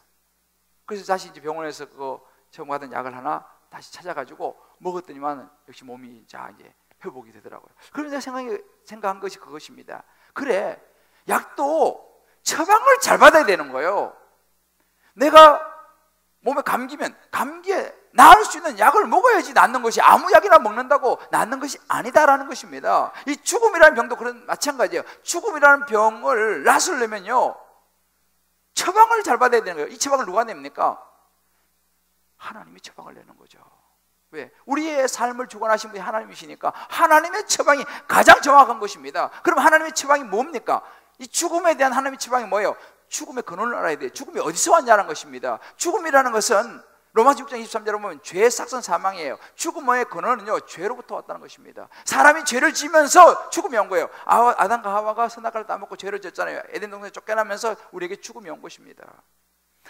그래서 다시 이제 병원에서 그거 처음 받은 약을 하나 다시 찾아가지고 먹었더니만 역시 몸이 자 이제 회복이 되더라고요. 그래서 내가 생각한 것이 그것입니다. 그래, 약도 처방을 잘 받아야 되는 거예요. 내가 몸에 감기면 감기에 나을 수 있는 약을 먹어야지 낫는 것이, 아무 약이나 먹는다고 낫는 것이 아니다라는 것입니다. 이 죽음이라는 병도 그런 마찬가지예요. 죽음이라는 병을 낫으려면요 처방을 잘 받아야 되는 거예요. 이 처방을 누가 냅니까? 하나님이 처방을 내는 거죠. 왜? 우리의 삶을 주관하신 분이 하나님이시니까 하나님의 처방이 가장 정확한 것입니다. 그럼 하나님의 처방이 뭡니까? 이 죽음에 대한 하나님의 처방이 뭐예요? 죽음의 근원을 알아야 돼요. 죽음이 어디서 왔냐는 것입니다. 죽음이라는 것은 로마서 6장 23절에 보면 죄의 삭선 사망이에요. 죽음의 근원은요 죄로부터 왔다는 것입니다. 사람이 죄를 지면서 죽음이 온 거예요. 아담과 하와가 선악과를 따먹고 죄를 졌잖아요. 에덴 동산에 쫓겨나면서 우리에게 죽음이 온 것입니다.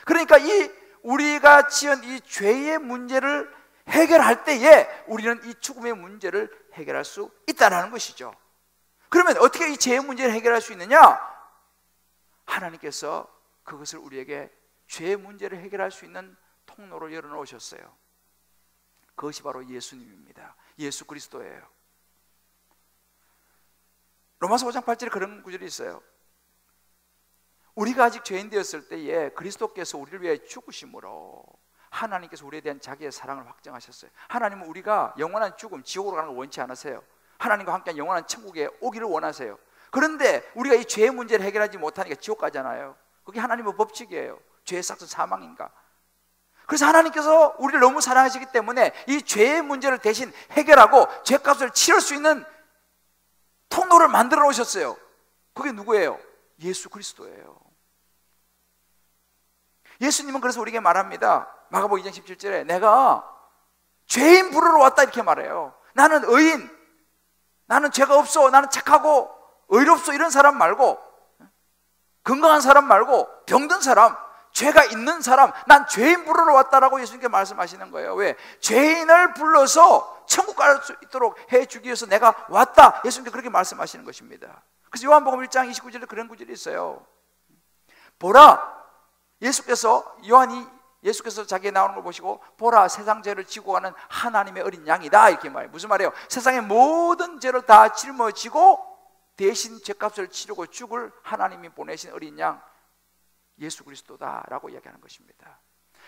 그러니까 이 우리가 지은 이 죄의 문제를 해결할 때에 우리는 이 죽음의 문제를 해결할 수 있다는 것이죠. 그러면 어떻게 이 죄의 문제를 해결할 수 있느냐? 하나님께서 그것을 우리에게 죄의 문제를 해결할 수 있는 통로를 열어놓으셨어요. 그것이 바로 예수님입니다. 예수 그리스도예요. 로마서 5장 8절에 그런 구절이 있어요. 우리가 아직 죄인 되었을 때에 그리스도께서 우리를 위해 죽으심으로 하나님께서 우리에 대한 자기의 사랑을 확정하셨어요. 하나님은 우리가 영원한 죽음, 지옥으로 가는 걸 원치 않으세요. 하나님과 함께 영원한 천국에 오기를 원하세요. 그런데 우리가 이 죄의 문제를 해결하지 못하니까 지옥 가잖아요. 그게 하나님의 법칙이에요. 죄의 삭선 사망인가. 그래서 하나님께서 우리를 너무 사랑하시기 때문에 이 죄의 문제를 대신 해결하고 죄값을 치를 수 있는 통로를 만들어 놓으셨어요. 그게 누구예요? 예수 그리스도예요. 예수님은 그래서 우리에게 말합니다. 마가복음 2장 17절에 내가 죄인 부르러 왔다 이렇게 말해요. 나는 의인, 나는 죄가 없어, 나는 착하고 의롭소 이런 사람 말고, 건강한 사람 말고 병든 사람, 죄가 있는 사람, 난 죄인 부르러 왔다라고 예수님께 말씀하시는 거예요. 왜? 죄인을 불러서 천국 갈 수 있도록 해주기 위해서 내가 왔다, 예수님께 그렇게 말씀하시는 것입니다. 그래서 요한복음 1장 29절에 그런 구절이 있어요. 보라, 예수께서 자기에 나오는 걸 보시고 보라, 세상 죄를 지고 가는 하나님의 어린 양이다 이렇게 말해요. 무슨 말이에요? 세상의 모든 죄를 다 짊어지고 대신 죄값을 치르고 죽을 하나님이 보내신 어린 양 예수 그리스도다라고 이야기하는 것입니다.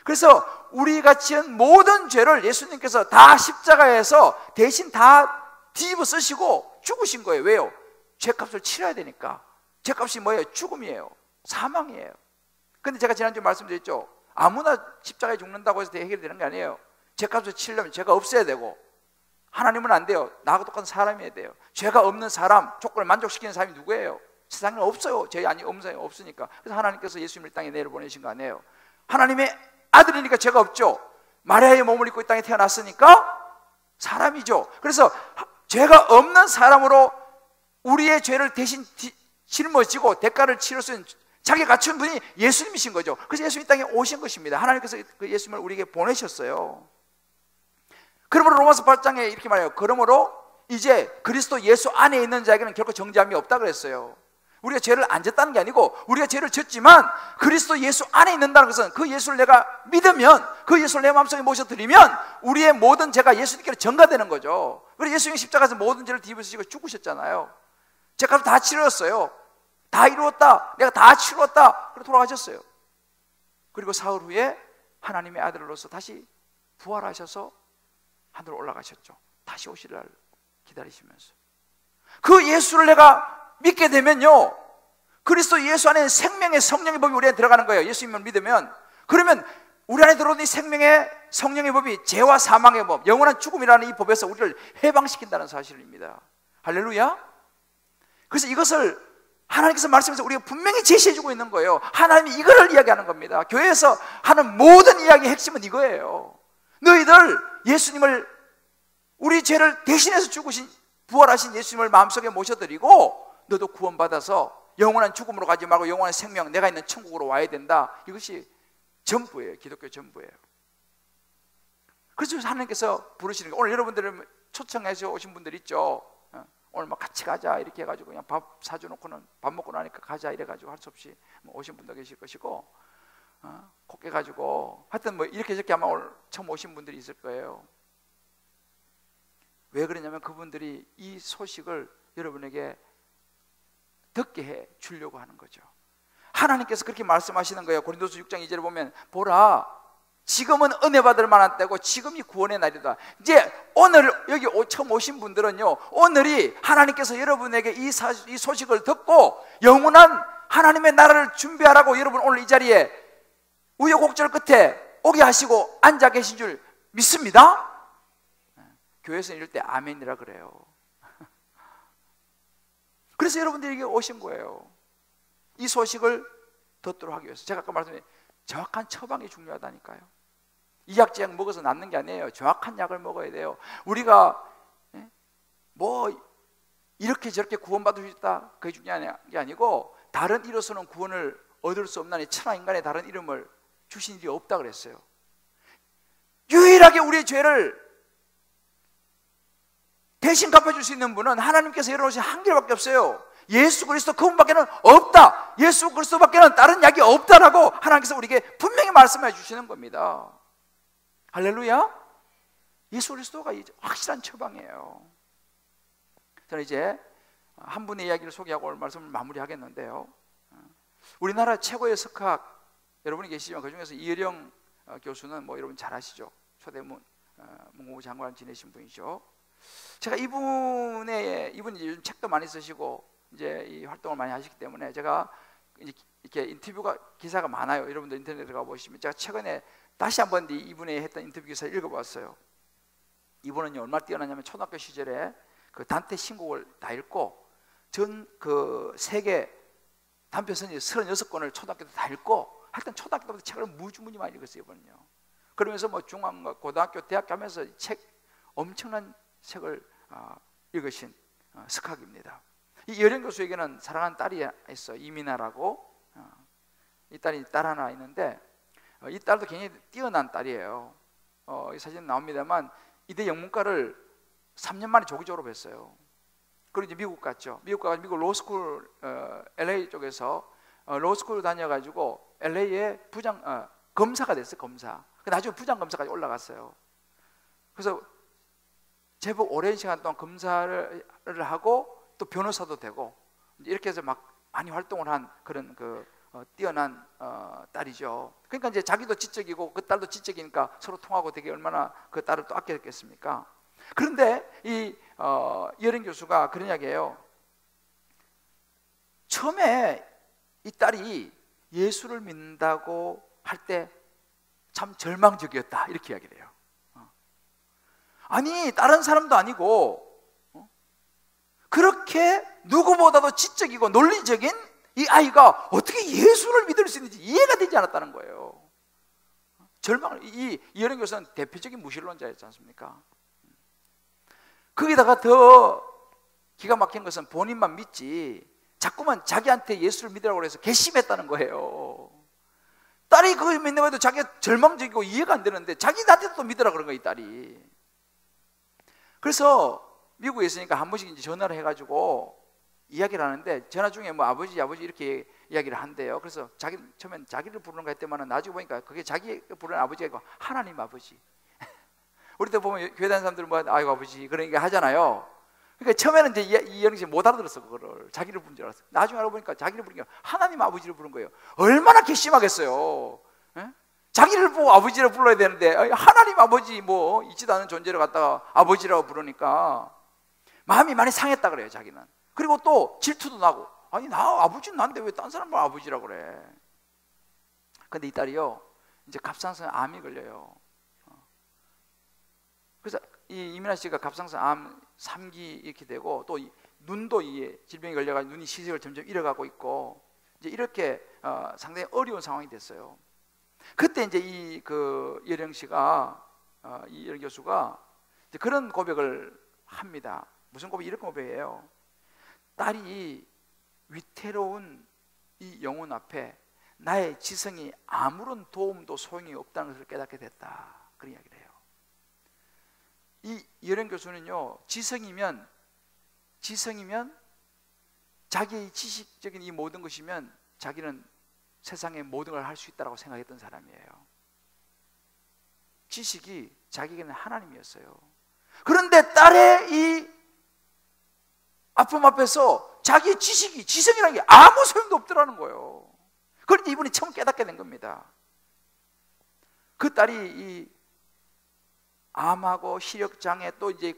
그래서 우리가 지은 모든 죄를 예수님께서 다 십자가에서 대신 다 뒤집어 쓰시고 죽으신 거예요. 왜요? 죄값을 치러야 되니까. 죄값이 뭐예요? 죽음이에요. 사망이에요. 근데 제가 지난주에 말씀드렸죠. 아무나 십자가에 죽는다고 해서 해결되는 게 아니에요. 죄값을 치려면 죄가 없어야 되고, 하나님은 안 돼요. 나하고 똑같은 사람이어야 돼요. 죄가 없는 사람, 조건을 만족시키는 사람이 누구예요? 세상에 없어요. 죄 아니 없는 사람이 없으니까. 그래서 하나님께서 예수님을 땅에 내려보내신 거 아니에요. 하나님의 아들이니까 죄가 없죠. 마리아의 몸을 입고 이 땅에 태어났으니까 사람이죠. 그래서 죄가 없는 사람으로 우리의 죄를 대신 짊어지고 대가를 치를 수 있는 자기 갖춘 분이 예수님이신 거죠. 그래서 예수님 땅에 오신 것입니다. 하나님께서 그 예수님을 우리에게 보내셨어요. 그러므로 로마서 8장에 이렇게 말해요. 그러므로 이제 그리스도 예수 안에 있는 자에게는 결코 정죄함이 없다 그랬어요. 우리가 죄를 안 졌다는 게 아니고 우리가 죄를 졌지만 그리스도 예수 안에 있는다는 것은 그 예수를 내가 믿으면, 그 예수를 내 마음속에 모셔드리면 우리의 모든 죄가 예수님께로 전가되는 거죠. 그래서 예수님이 십자가에서 모든 죄를 뒤집으시고 죽으셨잖아요. 죄값을 다 치렀어요. 다 이루었다, 내가 다 치루었다, 그렇게 돌아가셨어요. 그리고 사흘 후에 하나님의 아들로서 다시 부활하셔서 하늘로 올라가셨죠. 다시 오실 날 기다리시면서 그 예수를 내가 믿게 되면요, 그리스도 예수 안에 생명의 성령의 법이 우리 안에 들어가는 거예요. 예수님을 믿으면. 그러면 우리 안에 들어오는 이 생명의 성령의 법이 죄와 사망의 법, 영원한 죽음이라는 이 법에서 우리를 해방시킨다는 사실입니다. 할렐루야. 그래서 이것을 하나님께서 말씀해서 우리가 분명히 제시해주고 있는 거예요. 하나님이 이거를 이야기하는 겁니다. 교회에서 하는 모든 이야기의 핵심은 이거예요. 너희들 예수님을, 우리 죄를 대신해서 죽으신 부활하신 예수님을 마음속에 모셔드리고 너도 구원받아서 영원한 죽음으로 가지 말고 영원한 생명, 내가 있는 천국으로 와야 된다. 이것이 전부예요. 기독교 전부예요. 그래서 하나님께서 부르시는 거예요. 오늘 여러분들은 초청해서 오신 분들 있죠. 오늘 막 같이 가자 이렇게 해가지고 그냥 밥 사줘놓고는 밥 먹고 나니까 가자 이래가지고 할 수 없이 오신 분도 계실 것이고, 곱게 가지고 하여튼 뭐 이렇게 저렇게 아마 오늘 처음 오신 분들이 있을 거예요. 왜 그러냐면 그분들이 이 소식을 여러분에게 듣게 해 주려고 하는 거죠. 하나님께서 그렇게 말씀하시는 거예요. 고린도서 6장 2절에 보면 보라, 지금은 은혜 받을 만한 때고 지금이 구원의 날이다. 이제 오늘 여기 처음 오신 분들은요, 오늘이 하나님께서 여러분에게 이 소식을 듣고 영원한 하나님의 나라를 준비하라고 여러분 오늘 이 자리에 우여곡절 끝에 오게 하시고 앉아 계신 줄 믿습니다. 교회에서 이럴 때 아멘이라 그래요. 그래서 여러분들에게 오신 거예요. 이 소식을 듣도록 하기 위해서. 제가 아까 말씀드린 정확한 처방이 중요하다니까요. 이약제약 먹어서 낫는 게 아니에요. 정확한 약을 먹어야 돼요. 우리가 뭐 이렇게 저렇게 구원받을 수 있다, 그게 중요한 게 아니고, 다른 이로서는 구원을 얻을 수 없나니 천하인간의 다른 이름을 주신 일이 없다 그랬어요. 유일하게 우리의 죄를 대신 갚아줄 수 있는 분은 하나님께서 열어놓으신 한 길밖에 없어요. 예수 그리스도, 그분밖에는 없다. 예수 그리스도밖에는 다른 약이 없다라고 하나님께서 우리에게 분명히 말씀해 주시는 겁니다. 할렐루야. 예수 그리스도가 확실한 처방이에요. 저는 이제 한 분의 이야기를 소개하고 오늘 말씀을 마무리하겠는데요, 우리나라 최고의 석학 여러분이 계시지만 그 중에서 이혜령 교수는 뭐 여러분 잘 아시죠? 초대 문무부 장관 지내신 분이죠. 제가 이분이 요즘 책도 많이 쓰시고 이제 이 활동을 많이 하시기 때문에 제가 이렇게 인터뷰가 기사가 많아요. 여러분들 인터넷에 들어가 보시면 제가 최근에 다시 한번 이분의 했던 인터뷰 기사를 읽어봤어요. 이분은 얼마나 뛰어나냐면 초등학교 시절에 그 단테 신곡을 다 읽고 전 그 세계 단편선지 36권을 초등학교 때 다 읽고, 하여튼 초등학교 때부터 책을 무지무지 많이 읽었어요 이분은요. 그러면서 뭐 중학교, 고등학교, 대학교 하면서 책 엄청난 책을 읽으신 석학입니다. 이 여령 교수에게는 사랑하는 딸이 있어, 이민아라고. 이 딸이 딸 하나 있는데 이 딸도 굉장히 뛰어난 딸이에요. 이 사진 나옵니다만 이대 영문과를 3년 만에 조기 졸업했어요. 그리고 이제 미국 갔죠. 미국 가서 미국 로스쿨 LA 쪽에서 로스쿨 다녀가지고 LA에 검사가 됐어요. 검사. 나중에 부장 검사까지 올라갔어요. 그래서 제법 오랜 시간 동안 검사를 하고 또 변호사도 되고 이렇게 해서 막 많이 활동을 한 그런 뛰어난 딸이죠. 그러니까 이제 자기도 지적이고 그 딸도 지적이니까 서로 통하고 되게 얼마나 그 딸을 또 아꼈겠습니까? 그런데 이 이혜령 교수가 그런 이야기예요. 처음에 이 딸이 예수를 믿는다고 할 때 참 절망적이었다 이렇게 이야기를 해요. 아니 다른 사람도 아니고 그렇게 누구보다도 지적이고 논리적인 이 아이가 어떻게 예수를 믿을 수 있는지 이해가 되지 않았다는 거예요. 절망을. 이혜령 교수는 대표적인 무신론자였지 않습니까? 거기다가 더 기가 막힌 것은 본인만 믿지 자꾸만 자기한테 예수를 믿으라고 해서 괘씸했다는 거예요. 딸이 그걸 믿는 것도 자기가 절망적이고 이해가 안 되는데 자기한테도 또 믿으라고 그런 거예요, 이 딸이. 그래서 미국에 있으니까 한 번씩 이제 전화를 해가지고 이야기를 하는데, 전화 중에 뭐 아버지 이렇게 이야기를 한대요. 그래서 처음엔 자기를 부르는 거 했더만은 나중에 보니까 그게 자기 부르는 아버지가 아니고 하나님 아버지. 우리 때 보면 교회 다니는 사람들은 뭐 아이고 아버지 그런 얘기 하잖아요. 그러니까 처음에는 이제 이혜령 씨 못 알아들었어. 그거를 자기를 부른 줄 알았어. 나중에 알아보니까 자기를 부른 게 하나님 아버지를 부른 거예요. 얼마나 괘씸하겠어요. 에? 자기를 보고 아버지를 불러야 되는데 하나님 아버지 뭐 있지도 않은 존재를 갖다가 아버지라고 부르니까 마음이 많이 상했다 그래요, 자기는. 그리고 또 질투도 나고, 아니 나 아버지는 난데 왜 딴 사람을 아버지라고 그래. 근데 이 딸이요, 이제 갑상선 암이 걸려요. 그래서 이 이민아 씨가 갑상선 암 3기 이렇게 되고, 또 눈도 이 질병이 걸려가지고 눈이 시력을 점점 잃어가고 있고, 이제 이렇게 상당히 어려운 상황이 됐어요. 그때 이제 이 이혜령 씨가 이혜령 교수가 이제 그런 고백을 합니다. 무슨 고백? 이런 고백이에요. 딸이 위태로운 이 영혼 앞에 나의 지성이 아무런 도움도 소용이 없다는 것을 깨닫게 됐다, 그런 이야기를 해요. 이 이혜령 교수는요, 지성이면 자기의 지식적인 이 모든 것이면 자기는 세상의 모든 걸 할 수 있다고 생각했던 사람이에요. 지식이 자기에게는 하나님이었어요. 그런데 딸의 이 아픔 앞에서 자기의 지식이, 지성이라는 게 아무 소용도 없더라는 거예요. 그런데 이분이 처음 깨닫게 된 겁니다. 그 딸이 이 암하고 시력장애, 또 이제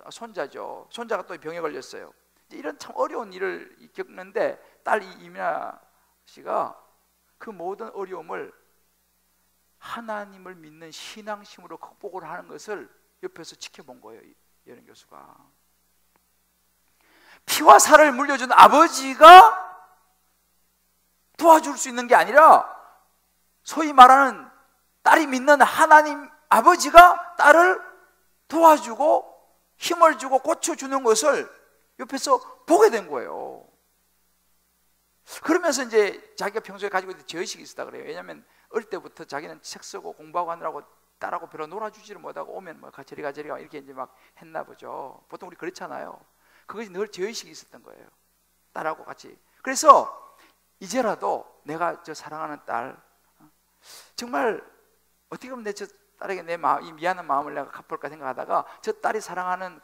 손자죠. 손자가 또 병에 걸렸어요. 이런 참 어려운 일을 겪는데 딸 이민아 씨가 그 모든 어려움을 하나님을 믿는 신앙심으로 극복을 하는 것을 옆에서 지켜본 거예요, 이혜령 교수가. 피와 살을 물려준 아버지가 도와줄 수 있는 게 아니라 소위 말하는 딸이 믿는 하나님 아버지가 딸을 도와주고 힘을 주고 고쳐주는 것을 옆에서 보게 된 거예요. 그러면서 이제 자기가 평소에 가지고 있던 죄의식이 있었다 그래요. 왜냐하면 어릴 때부터 자기는 책 쓰고 공부하고 하느라고 딸하고 별로 놀아주지를 못하고, 오면 뭐 저리 가 이렇게 이제 막 했나 보죠. 보통 우리 그렇잖아요. 그것이 늘 죄의식이 있었던 거예요, 딸하고 같이. 그래서 이제라도 내가 저 사랑하는 딸, 정말 어떻게 보면 저 딸에게 내 마음, 이 미안한 마음을 내가 갚을까 생각하다가, 저 딸이 사랑하는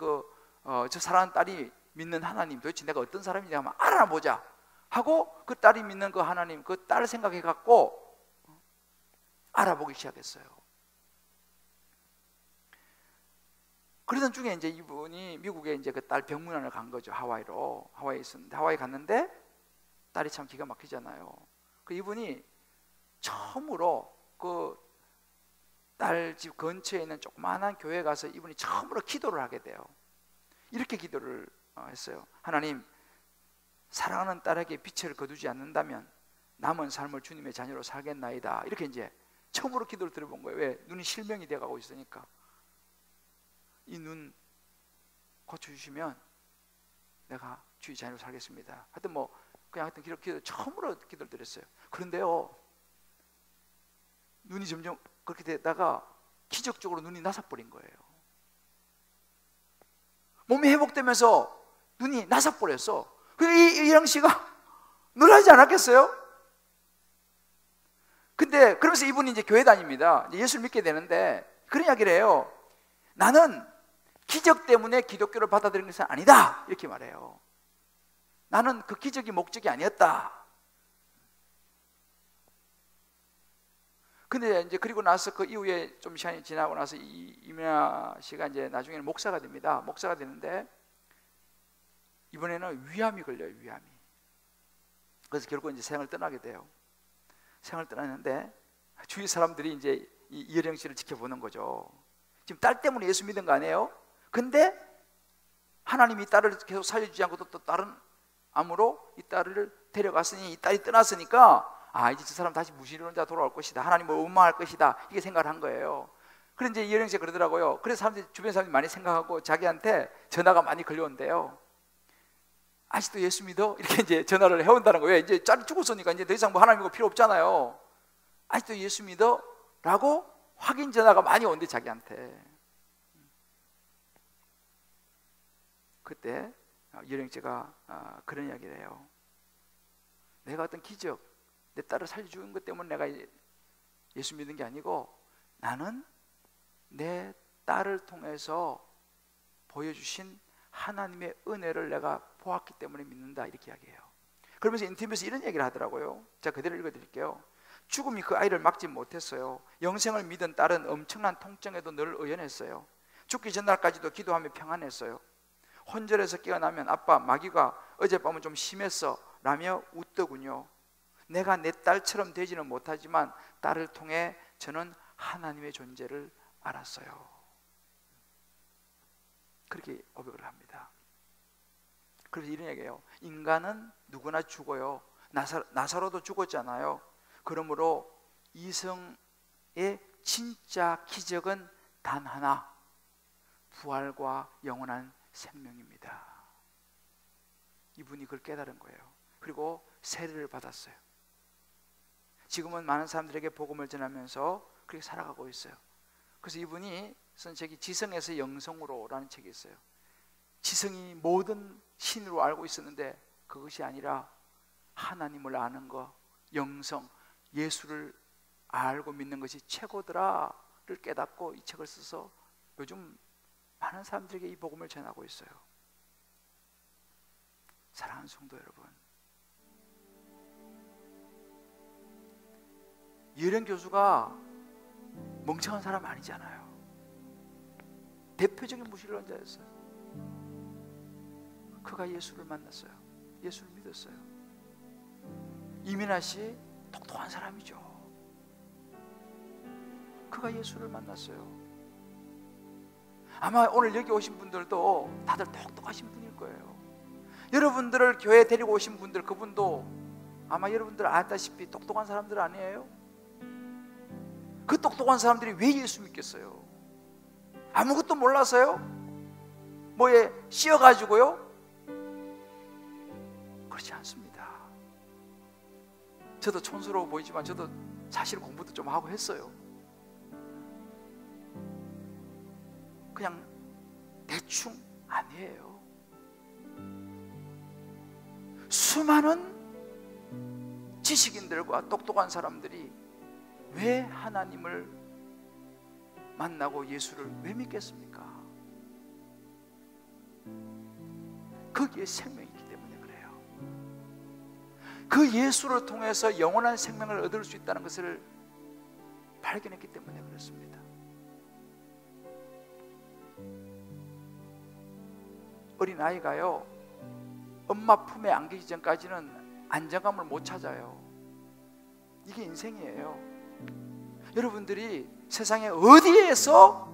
저 사랑하는 딸이 믿는 하나님, 도대체 내가 어떤 사람인지 한번 알아보자 하고, 그 딸이 믿는 그 하나님, 그 딸을 생각해 갖고 알아보기 시작했어요. 그러던 중에 이제 이분이 미국에 이제 그 딸 병문안을 간 거죠. 하와이에 있었는데, 하와이 갔는데 딸이 참 기가 막히잖아요. 그 이분이 처음으로 그 딸 집 근처에 있는 조그마한 교회에 가서 이분이 처음으로 기도를 하게 돼요. 이렇게 기도를 했어요. 하나님, 사랑하는 딸에게 빛을 거두지 않는다면 남은 삶을 주님의 자녀로 살겠나이다. 이렇게 이제 처음으로 기도를 드려본 거예요. 왜? 눈이 실명이 돼가고 있으니까. 이 눈 고쳐주시면 내가 주의 자녀로 살겠습니다. 하여튼 뭐 그냥 하여튼 기도 처음으로 기도를 드렸어요. 그런데요, 눈이 점점 그렇게 되다가 기적적으로 눈이 나서버린 거예요. 몸이 회복되면서 눈이 나서버렸어. 이혜령 씨가 놀라지 않았겠어요? 근데 그러면서 이분이 이제 교회 다닙니다. 예수를 믿게 되는데 그런 이야기를 해요. 나는 기적 때문에 기독교를 받아들인 것은 아니다, 이렇게 말해요. 나는 그 기적이 목적이 아니었다. 근데 이제 그리고 나서 그 이후에 좀 시간이 지나고 나서 이민아 씨가 이제 나중에는 목사가 됩니다. 목사가 되는데 이번에는 위암이 걸려요, 위암이. 그래서 결국 이제 세상을 떠나게 돼요. 세상을 떠났는데 주위 사람들이 이제 이혜령 씨를 지켜보는 거죠. 지금 딸 때문에 예수 믿은 거 아니에요? 근데 하나님이 이 딸을 계속 살려주지 않고 또 다른 암으로 이 딸을 데려갔으니, 이 딸이 떠났으니까 이제 저 사람 다시 무신론자 자 돌아올 것이다, 하나님을 원망할 것이다, 이게 생각을 한 거예요. 그런데 이제 이혜령 씨가 그러더라고요. 그래서 사람들이, 주변 사람들이 많이 생각하고 자기한테 전화가 많이 걸려온대요. 아직도 예수 믿어? 이렇게 이제 전화를 해온다는 거예요. 이제 딸이 죽었으니까 이제 더 이상 뭐 하나님 이거 필요 없잖아요. 아직도 예수 믿어? 라고 확인 전화가 많이 온대, 자기한테. 그때 이혜령 씨가 그런 이야기를 해요. 내가 어떤 기적, 내 딸을 살려주는 것 때문에 내가 예수 믿는 게 아니고, 나는 내 딸을 통해서 보여주신 하나님의 은혜를 내가 보았기 때문에 믿는다, 이렇게 이야기해요. 그러면서 인터뷰에서 이런 얘기를 하더라고요. 제가 그대로 읽어드릴게요. 죽음이 그 아이를 막지 못했어요. 영생을 믿은 딸은 엄청난 통증에도 늘 의연했어요. 죽기 전날까지도 기도하며 평안했어요. 혼절에서 깨어나면 아빠 마귀가 어젯밤은 좀 심했어 라며 웃더군요. 내가 내 딸처럼 되지는 못하지만 딸을 통해 저는 하나님의 존재를 알았어요. 그렇게 고백을 합니다. 그래서 이런 얘기예요. 인간은 누구나 죽어요. 나사로도 죽었잖아요. 그러므로 이성의 진짜 기적은 단 하나, 부활과 영원한 생명입니다. 이분이 그걸 깨달은 거예요. 그리고 세례를 받았어요. 지금은 많은 사람들에게 복음을 전하면서 그렇게 살아가고 있어요. 그래서 이분이 쓴 책이 지성에서 영성으로 라는 책이 있어요. 지성이 모든 신으로 알고 있었는데 그것이 아니라 하나님을 아는 것, 영성, 예수를 알고 믿는 것이 최고더라를 깨닫고 이 책을 써서 요즘 많은 사람들에게 이 복음을 전하고 있어요. 사랑하는 성도 여러분, 이혜령 교수가 멍청한 사람 아니잖아요. 대표적인 무신론자였어요. 그가 예수를 만났어요. 예수를 믿었어요. 이민아 씨 똑똑한 사람이죠. 그가 예수를 만났어요. 아마 오늘 여기 오신 분들도 다들 똑똑하신 분일 거예요. 여러분들을 교회에 데리고 오신 분들, 그분도 아마 여러분들 알다시피 똑똑한 사람들 아니에요? 그 똑똑한 사람들이 왜 예수 믿겠어요? 아무것도 몰라서요? 뭐에 씌어가지고요? 그렇지 않습니다. 저도 촌스러워 보이지만 저도 사실 공부도 좀 하고 했어요. 그냥 대충 아니에요. 수많은 지식인들과 똑똑한 사람들이 왜 하나님을 만나고 예수를 왜 믿겠습니까? 거기에 생명이 있기 때문에 그래요. 그 예수를 통해서 영원한 생명을 얻을 수 있다는 것을 발견했기 때문에 그렇습니다. 어린아이가요, 엄마 품에 안기기 전까지는 안정감을 못 찾아요. 이게 인생이에요. 여러분들이 세상에 어디에서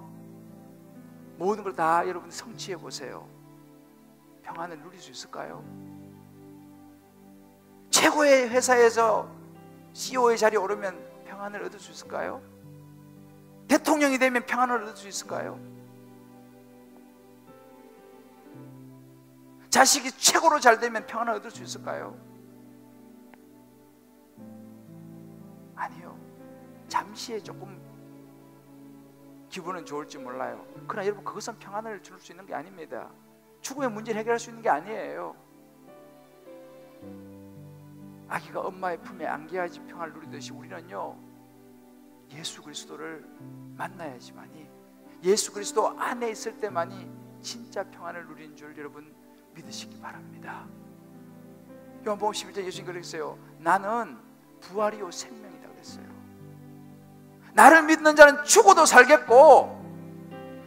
모든 걸 다 여러분 성취해 보세요. 평안을 누릴 수 있을까요? 최고의 회사에서 CEO의 자리에 오르면 평안을 얻을 수 있을까요? 대통령이 되면 평안을 얻을 수 있을까요? 자식이 최고로 잘 되면 평안을 얻을 수 있을까요? 아니요. 잠시에 조금 기분은 좋을지 몰라요. 그러나 여러분, 그것은 평안을 줄 수 있는 게 아닙니다. 죽음의 문제를 해결할 수 있는 게 아니에요. 아기가 엄마의 품에 안겨야지 평안을 누리듯이 우리는요, 예수 그리스도를 만나야지만이, 예수 그리스도 안에 있을 때만이 진짜 평안을 누리는 줄 여러분 믿으시기 바랍니다. 요한복음 11장 예수님이 그랬어요. 나는 부활이요 생명이다 그랬어요. 나를 믿는 자는 죽어도 살겠고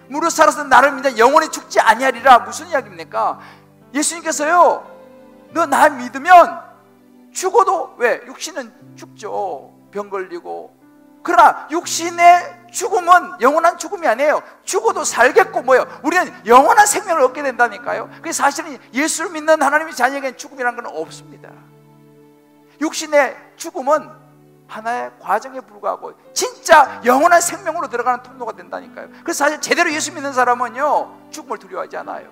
무릇 살아서 나를 믿는 영원히 죽지 아니하리라. 무슨 이야기입니까? 예수님께서요, 너 나 믿으면 죽어도, 왜? 육신은 죽죠. 병 걸리고. 그러나 육신의 죽음은 영원한 죽음이 아니에요. 죽어도 살겠고 뭐예요? 우리는 영원한 생명을 얻게 된다니까요. 그래서 사실은 예수를 믿는 하나님의 자녀에게는 죽음이라는 건 없습니다. 육신의 죽음은 하나의 과정에 불과하고 진짜 영원한 생명으로 들어가는 통로가 된다니까요. 그래서 사실 제대로 예수 믿는 사람은요, 죽음을 두려워하지 않아요.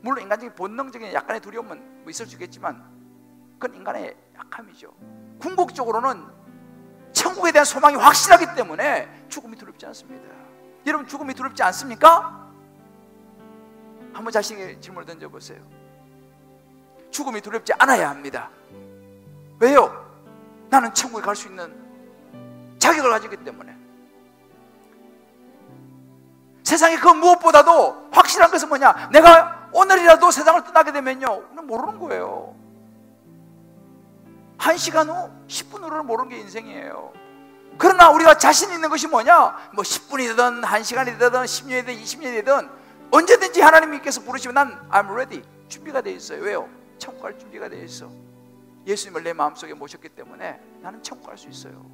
물론 인간적인 본능적인 약간의 두려움은 뭐 있을 수 있겠지만 그건 인간의 약함이죠. 궁극적으로는 천국에 대한 소망이 확실하기 때문에 죽음이 두렵지 않습니다. 여러분, 죽음이 두렵지 않습니까? 한번 자신에게 질문을 던져보세요. 죽음이 두렵지 않아야 합니다. 왜요? 나는 천국에 갈 수 있는 자격을 가지기 때문에. 세상에 그 무엇보다도 확실한 것은 뭐냐? 내가 오늘이라도 세상을 떠나게 되면요, 우리는 모르는 거예요. 1시간 후, 10분 후를 모르는 게 인생이에요. 그러나 우리가 자신 있는 것이 뭐냐? 뭐 10분이 되든 1시간이 되든 10년이 되든 20년이 되든 언제든지 하나님께서 부르시면 난 I'm ready, 준비가 되어 있어요. 왜요? 천국 갈 준비가 되어 있어. 예수님을 내 마음속에 모셨기 때문에 나는 천국 갈 수 있어요.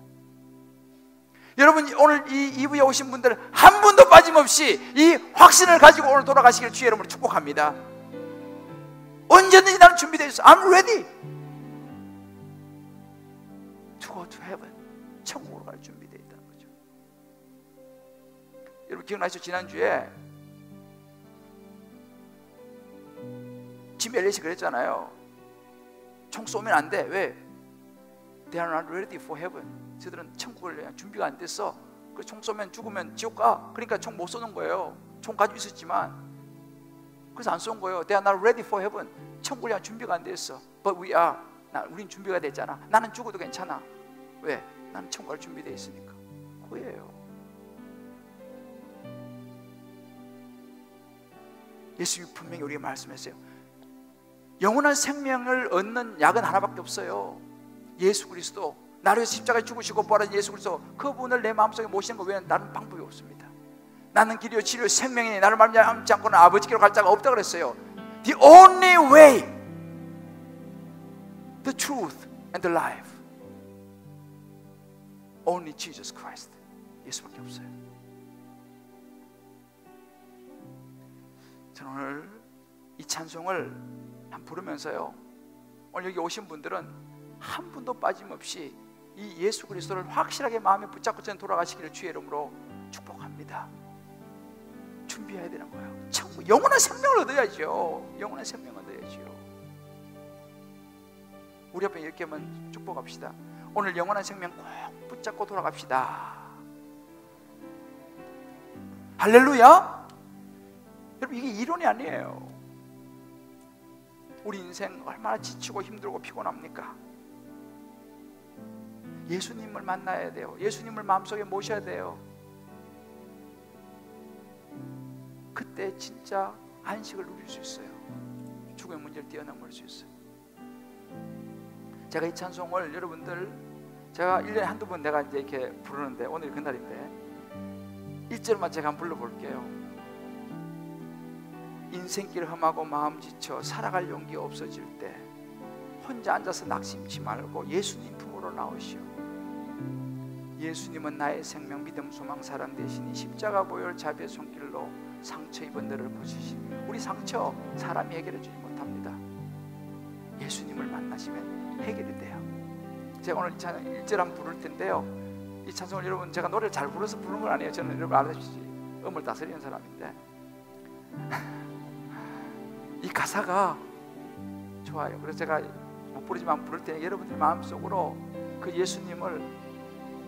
여러분, 오늘 이 이브에 오신 분들 한 분도 빠짐없이 이 확신을 가지고 오늘 돌아가시길 주의 이름으로 축복합니다. 언제든지 나는 준비되어 있어. I'm ready to go to heaven. 천국으로 갈 준비되어 있다는 거죠. 여러분 기억나시죠? 지난주에 짐 엘리엇이 그랬잖아요. 총 쏘면 안 돼. 왜? They are not ready for heaven. 저들은 천국을 그냥 준비가 안 됐어. 그래서 총 쏘면 죽으면 지옥 가. 그러니까 총 못 쏘는 거예요. 총 가지고 있었지만 그래서 안 쏜 거예요. They are not ready for heaven. 천국을 그냥 준비가 안 됐어. But we are. 우린 준비가 됐잖아. 나는 죽어도 괜찮아. 왜? 나는 천국 갈 준비되어 있으니까. 그거예요. 예수님이 분명히 우리에게 말씀했어요. 영원한 생명을 얻는 약은 하나밖에 없어요. 예수 그리스도. 나를 위해서 십자가에 죽으시고 부활하신 예수 그리스도, 그분을 내 마음속에 모시는 것 외에는 다른 방법이 없습니다. 나는 길이요 진리요 생명이니 나를 말미암지 않고는 아버지께로 갈 자가 없다고 그랬어요. The only way, the truth and the life, only Jesus Christ. 예수밖에 없어요. 저는 오늘 이 찬송을 부르면서요, 오늘 여기 오신 분들은 한 분도 빠짐없이 이 예수 그리스도를 확실하게 마음에 붙잡고 저는 돌아가시기를 주의 이름으로 축복합니다. 준비해야 되는 거예요. 천국, 영원한 생명을 얻어야죠. 영원한 생명을 얻어야죠. 우리 앞에 이렇게 한번 축복합시다. 오늘 영원한 생명 꼭 붙잡고 돌아갑시다. 할렐루야. 여러분 이게 이론이 아니에요. 우리 인생 얼마나 지치고 힘들고 피곤합니까? 예수님을 만나야 돼요. 예수님을 마음속에 모셔야 돼요. 그때 진짜 안식을 누릴 수 있어요. 죽음의 문제를 뛰어넘을 수 있어요. 제가 이 찬송을 여러분들, 제가 1년에 한두 번 내가 이제 이렇게 부르는데 오늘 그날인데 1절만 제가 한번 불러볼게요. 인생길 험하고 마음 지쳐 살아갈 용기가 없어질 때 혼자 앉아서 낙심치 말고 예수님 품으로 나오시오. 예수님은 나의 생명, 믿음, 소망, 사랑 되시니 십자가 보혈 자비의 손길로 상처 입은 너를 고치시니. 우리 상처 사람이 해결해 주지 못합니다. 예수님을 만나시면 해결이 돼요. 제가 오늘 이 찬송 1절 한번 부를 텐데요, 이 찬송을 여러분 제가 노래를 잘 불러서 부르는 건 아니에요. 저는 여러분 알다시피 음을 다스리는 사람인데 이 가사가 좋아요. 그래서 제가 못 부르지만 부를 때 여러분들 마음속으로 그 예수님을,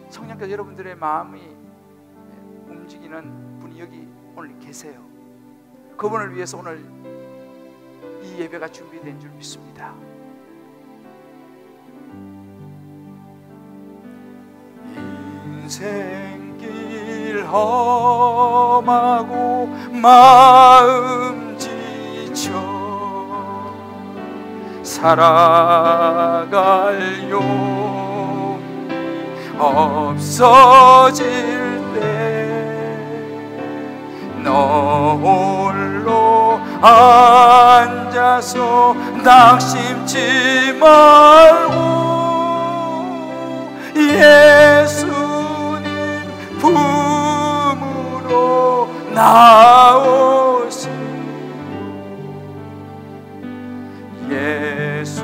성령께서 여러분들의 마음이 움직이는 분이 여기 오늘 계세요. 그분을 위해서 오늘 이 예배가 준비된 줄 믿습니다. 인생길 험하고 마음 지쳐 살아갈 용기 없어질 때 너 홀로 앉아서 낙심치 말고 예수님 품으로 나오시오. 예수님은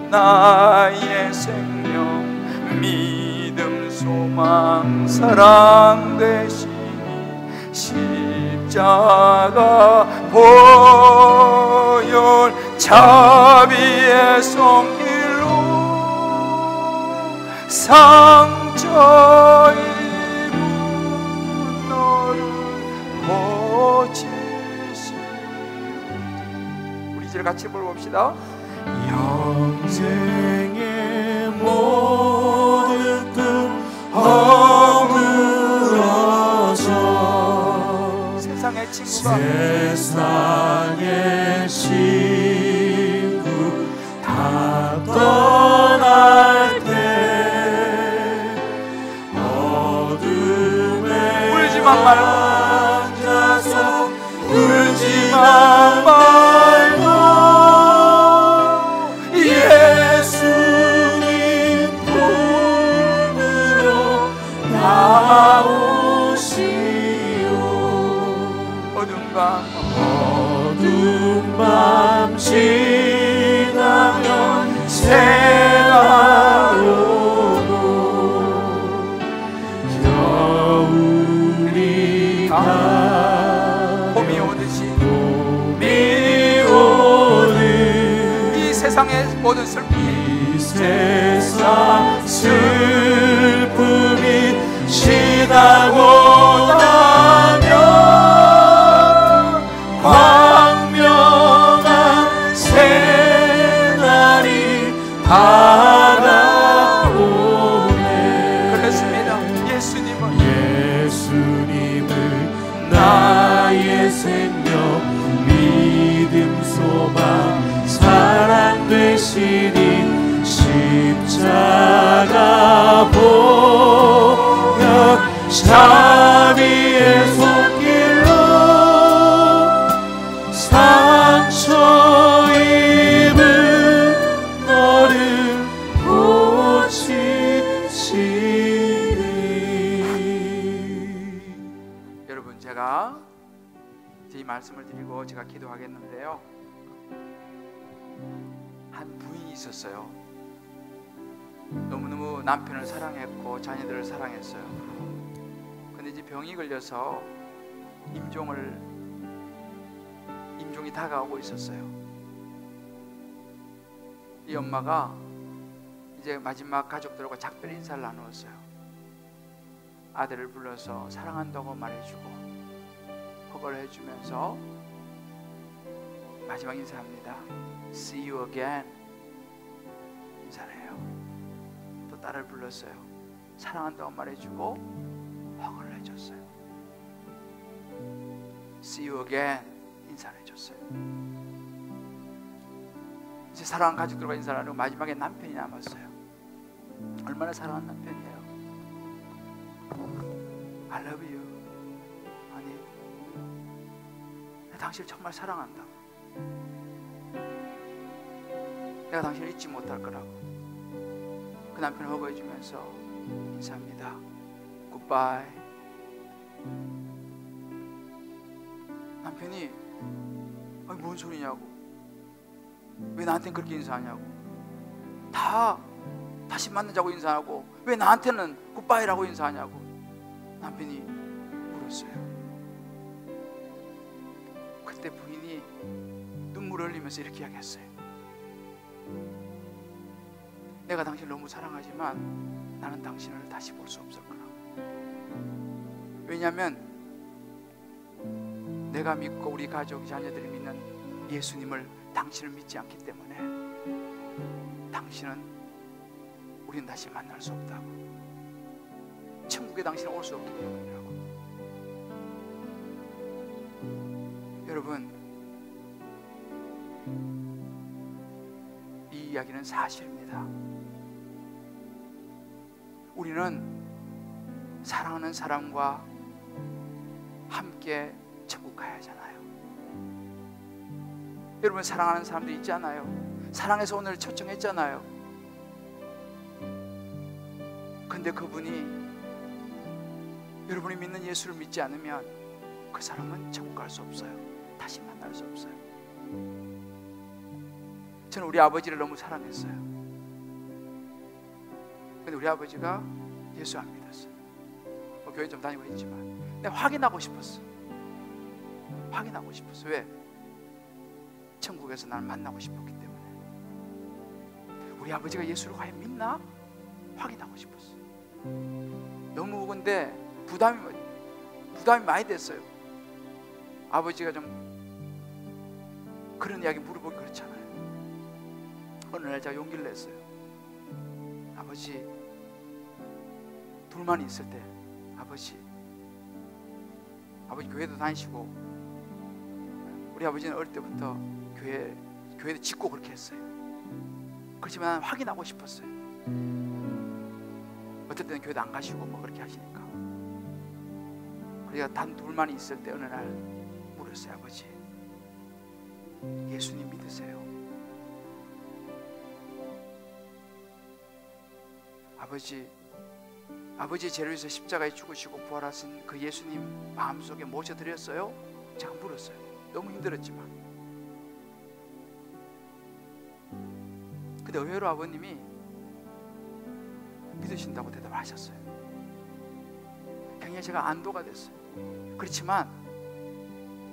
나의 생명, 믿음, 소망, 사랑 되시니 십자가 보혈 자비의 손길로 상처 입은 너를 고치시오. 우리 이제 같이 불러봅시다. 영생의 모든 꿈 허물어져 세상의 친구 다 떠날 때 어둠에 울지만 말고 앉아서 지나면 새가 오고 겨울이 가 봄이 오듯이 봄이 오는 이 세상의 모든 슬픔이 이 세상 슬픔이 지나고 나면 광명한 새날이 다가오네. 그렇습니다. 예수님을 나의 생명 믿음 소망 사랑 되시니 십자가 보혈 자비의 손길로 상처 입은 너를 고치시니. 여러분, 제가 이 말씀을 드리고 제가 기도하겠는데요, 한 부인이 있었어요. 너무너무 남편을 사랑했고 자녀들을 사랑했어요. 근데 이제 병이 걸려서 임종이 다가오고 있었어요. 이 엄마가 이제 마지막 가족들과 작별 인사를 나누었어요. 아들을 불러서 사랑한다고 말해주고 허가를 해주면서 마지막 인사합니다. See you again 인사를 해요. 또 딸을 불렀어요. 사랑한다고 말해주고 허가를 해줬어요. See you again 인사를 해줬어요. 이제 사랑하는 가족들과 인사를 하고 마지막에 남편이 남았어요. 얼마나 사랑하는 남편이에요. I love you. 아니, 내가 당신을 정말 사랑한다. 내가 당신을 잊지 못할 거라고. 그 남편을 허가해주면서 인사합니다. 굿바이. 남편이 아니 뭔 소리냐고, 왜 나한테는 그렇게 인사하냐고, 다시 만나자고 인사하고 왜 나한테는 굿바이라고 인사하냐고 남편이 물었어요. 그때 부인이 눈물을 흘리면서 이렇게 이야기했어요. 내가 당신을 너무 사랑하지만 나는 당신을 다시 볼 수 없을 거라. 왜냐하면 내가 믿고 우리 가족 자녀들이 믿는 예수님을 당신을 믿지 않기 때문에 우리는 다시 만날 수 없다고. 천국에 당신은 올 수 없기 때문이라고. 여러분, 이 이야기는 사실입니다. 우리는 사랑하는 사람과 함께 천국 가야 하잖아요. 여러분, 사랑하는 사람도 있잖아요. 사랑해서 오늘 초청했잖아요. 근데 그분이 여러분이 믿는 예수를 믿지 않으면 그 사람은 천국 갈 수 없어요. 다시 만날 수 없어요. 저는 우리 아버지를 너무 사랑했어요. 근데 우리 아버지가 예수 안 믿었어요. 교회 좀 다니고 있지만 내가 확인하고 싶었어. 왜? 천국에서 나를 만나고 싶었기 때문에. 우리 아버지가 예수를 과연 믿나? 확인하고 싶었어. 너무 근데 부담이 많이 됐어요. 아버지가 좀 그런 이야기 물어보기 그렇잖아요. 어느 날 제가 용기를 냈어요. 아버지, 둘만 있을 때 아버지 교회도 다니시고, 우리 아버지는 어릴 때부터 교회도 짓고 그렇게 했어요. 그렇지만 확인하고 싶었어요. 어떨 때는 교회도 안 가시고 뭐 그렇게 하시니까. 우리가 단 둘만 있을 때 어느 날 물었어요. 아버지, 예수님 믿으세요? 아버지 죄를 위해서 십자가에 죽으시고 부활하신 그 예수님 마음속에 모셔드렸어요? 제가 물었어요. 너무 힘들었지만. 근데 의외로 아버님이 믿으신다고 대답을 하셨어요. 굉장히 제가 안도가 됐어요. 그렇지만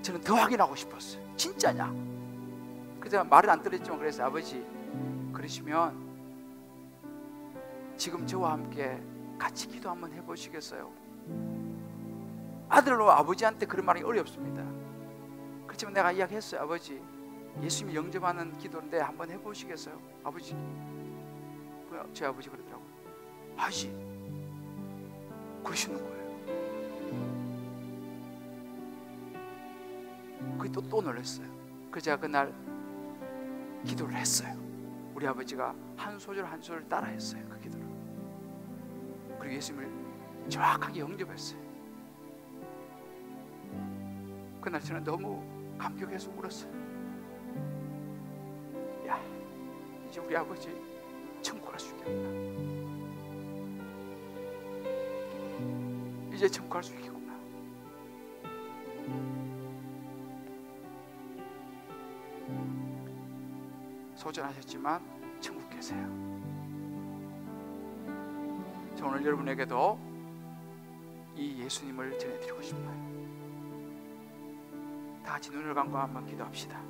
저는 더 확인하고 싶었어요. 진짜냐? 그래서 말을 안 들었지만 그래서 아버지, 그러시면 지금 저와 함께 같이 기도 한번 해보시겠어요? 아들로 아버지한테 그런 말이 어렵습니다. 그렇지만 내가 이야기했어요. 아버지, 예수님이 영접하는 기도인데 한번 해보시겠어요? 아버지, 제 아버지 그러더라고요. 아버지, 그러시는 거예요. 그게 또 놀랐어요. 그래서 제가 그날 기도를 했어요. 우리 아버지가 한 소절 한 소절 따라 했어요. 그 기도를. 그리고 예수님을 정확하게 영접했어요. 그날 저는 너무 감격해서 울었어요. 야, 이제 우리 아버지 천국 갈 수 있겠구나. 이제 천국 갈 수 있겠구나. 소전하셨지만 천국 계세요. 저 오늘 여러분에게도 이 예수님을 전해드리고 싶어요. 다 같이 눈을 감고 한번 기도합시다.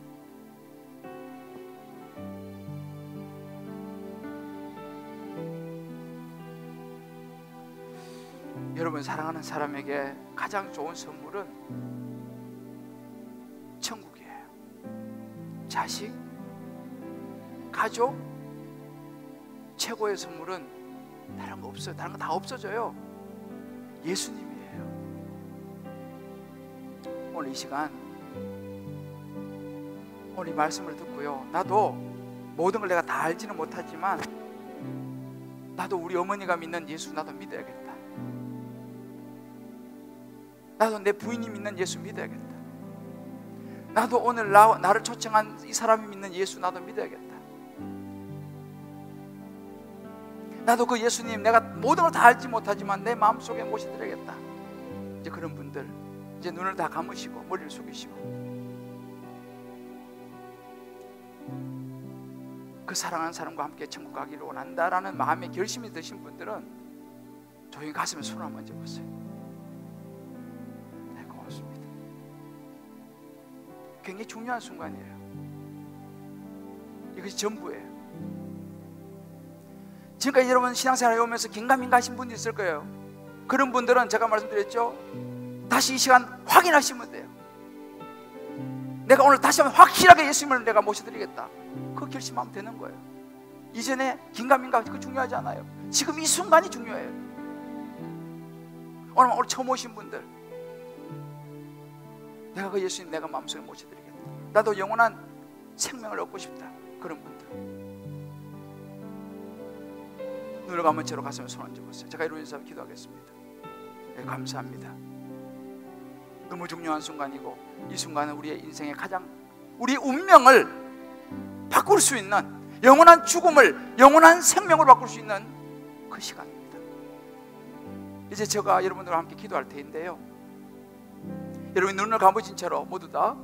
여러분 사랑하는 사람에게 가장 좋은 선물은 천국이에요. 자식, 가족, 최고의 선물은 다른 거 없어요. 다른 거 다 없어져요. 예수님이에요. 오늘 이 시간, 오늘 이 말씀을 듣고요, 나도 모든 걸 내가 다 알지는 못하지만 나도 우리 어머니가 믿는 예수 나도 믿어야겠다. 나도 내 부인이 믿는 예수 믿어야겠다. 나도 오늘 나를 초청한 이 사람이 믿는 예수 나도 믿어야겠다. 나도 그 예수님, 내가 모든 걸 다 알지 못하지만 내 마음속에 모셔드려야겠다. 이제 그런 분들 이제 눈을 다 감으시고 머리를 숙이시고 그 사랑하는 사람과 함께 천국 가기를 원한다라는 마음의 결심이 드신 분들은 조용히 가슴에 손을 한번 얹어보세요. 네, 고맙습니다. 굉장히 중요한 순간이에요. 이것이 전부예요. 지금까지 여러분 신앙생활 해오면서 긴가민가 하신 분도 있을 거예요. 그런 분들은 제가 말씀드렸죠, 다시 이 시간 확인하시면 돼요. 내가 오늘 다시 한번 확실하게 예수님을 내가 모셔드리겠다. 그 결심하면 되는 거예요. 이전에 긴가민가 그거 중요하지 않아요. 지금 이 순간이 중요해요. 오늘 처음 오신 분들, 내가 그 예수님 내가 마음속에 모셔드리겠다. 나도 영원한 생명을 얻고 싶다. 그런 분들 눈을 감은 채로 가슴에 손 얹어보세요. 제가 이로 인해서 기도하겠습니다. 네, 감사합니다. 너무 중요한 순간이고 이 순간은 우리의 인생의 가장 우리의 운명을 바꿀 수 있는, 영원한 죽음을 영원한 생명으로 바꿀 수 있는 그 시간입니다. 이제 제가 여러분들과 함께 기도할 테인데요, 여러분 눈을 감으신 채로 모두 다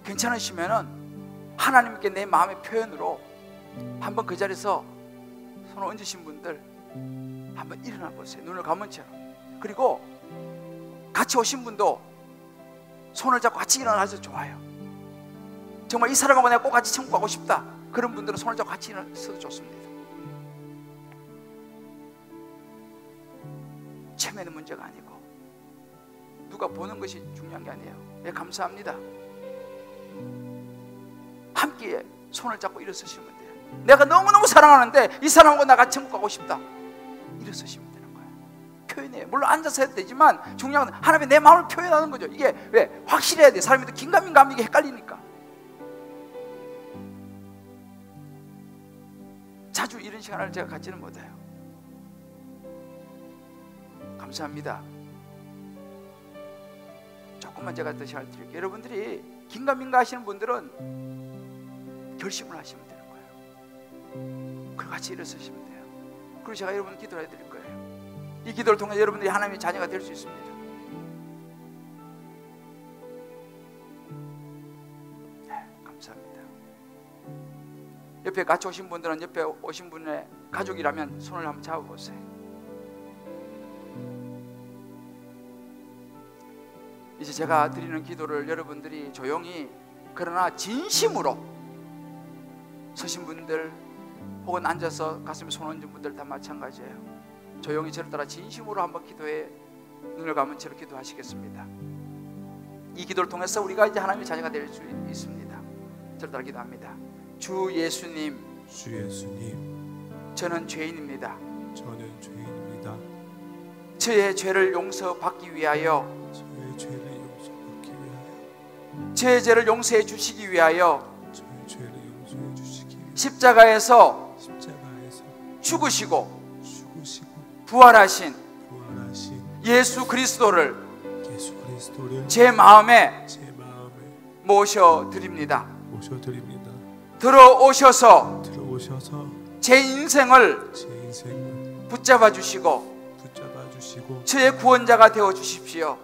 괜찮으시면은 하나님께 내 마음의 표현으로 한번 그 자리에서 손을 얹으신 분들 한번 일어나 보세요. 눈을 감은 채로. 그리고 같이 오신 분도 손을 잡고 같이 일어나서 좋아요. 정말 이 사람하고 내가 꼭 같이 천국 가고 싶다. 그런 분들은 손을 잡고 같이 일어나서도 좋습니다. 체면은 문제가 아니고 누가 보는 것이 중요한 게 아니에요. 네, 감사합니다. 함께 손을 잡고 일어서시면 돼요. 내가 너무너무 사랑하는데 이 사람하고 나 같이 천국 가고 싶다. 일어서시면 되는 거예요. 표현해요. 물론 앉아서 해도 되지만 중요한 건 하나님의 내 마음을 표현하는 거죠. 이게 왜? 확실해야 돼. 사람이 또 긴가민가하면 이게 헷갈리니까. 자주 이런 시간을 제가 갖지는 못해요. 감사합니다. 조금만 제가 더 시간을 드릴게요. 여러분들이 긴가민가 하시는 분들은 결심을 하시면 되는 거예요. 그리고 같이 일어서시면 돼요. 그리고 제가 여러분 기도를 해드릴 거예요. 이 기도를 통해 여러분들이 하나님의 자녀가 될 수 있습니다. 네, 감사합니다. 옆에 같이 오신 분들은 옆에 오신 분의 가족이라면 손을 한번 잡아보세요. 이제 제가 드리는 기도를 여러분들이 조용히 그러나 진심으로 서신 분들 혹은 앉아서 가슴에 손 얹은 분들 다 마찬가지예요. 조용히 저를 따라 진심으로 한번 기도해 눈을 감은 채로 기도하시겠습니다. 이 기도를 통해서 우리가 이제 하나님의 자녀가 될 수 있습니다. 저를 따라 기도합니다. 주 예수님, 주 예수님, 저는 죄인입니다. 저는 죄인입니다. 저의 죄를 용서받기 위하여, 저의 죄를 용서받기 위하여, 저의 죄를 용서해 주시기 위하여 저의 죄를 용서해 주시기 위하여 십자가에서 죽으시고 부활하신 예수 그리스도를 제 마음에 모셔드립니다. 들어오셔서 제 인생을 붙잡아 주시고 저의 구원자가 되어 주십시오.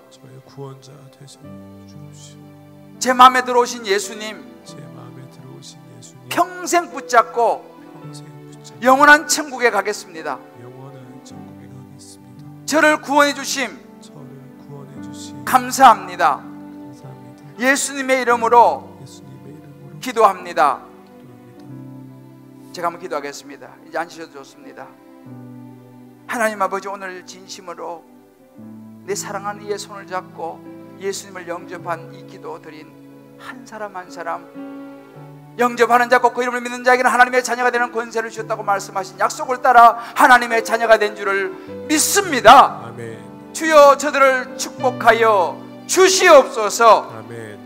제 마음에 들어오신 예수님, 평생 붙잡고 영원한 천국에 가겠습니다. 저를 구원해 주심 감사합니다. 예수님의 이름으로 기도합니다. 제가 한번 기도하겠습니다. 이제 앉으셔도 좋습니다. 하나님 아버지, 오늘 진심으로 내 사랑하는 이의 손을 잡고 예수님을 영접한 이 기도 드린 한 사람 한 사람, 영접하는 자 곧 그 이름을 믿는 자에게는 하나님의 자녀가 되는 권세를 주셨다고 말씀하신 약속을 따라 하나님의 자녀가 된 줄을 믿습니다. 아멘. 주여, 저들을 축복하여 주시옵소서. 아멘.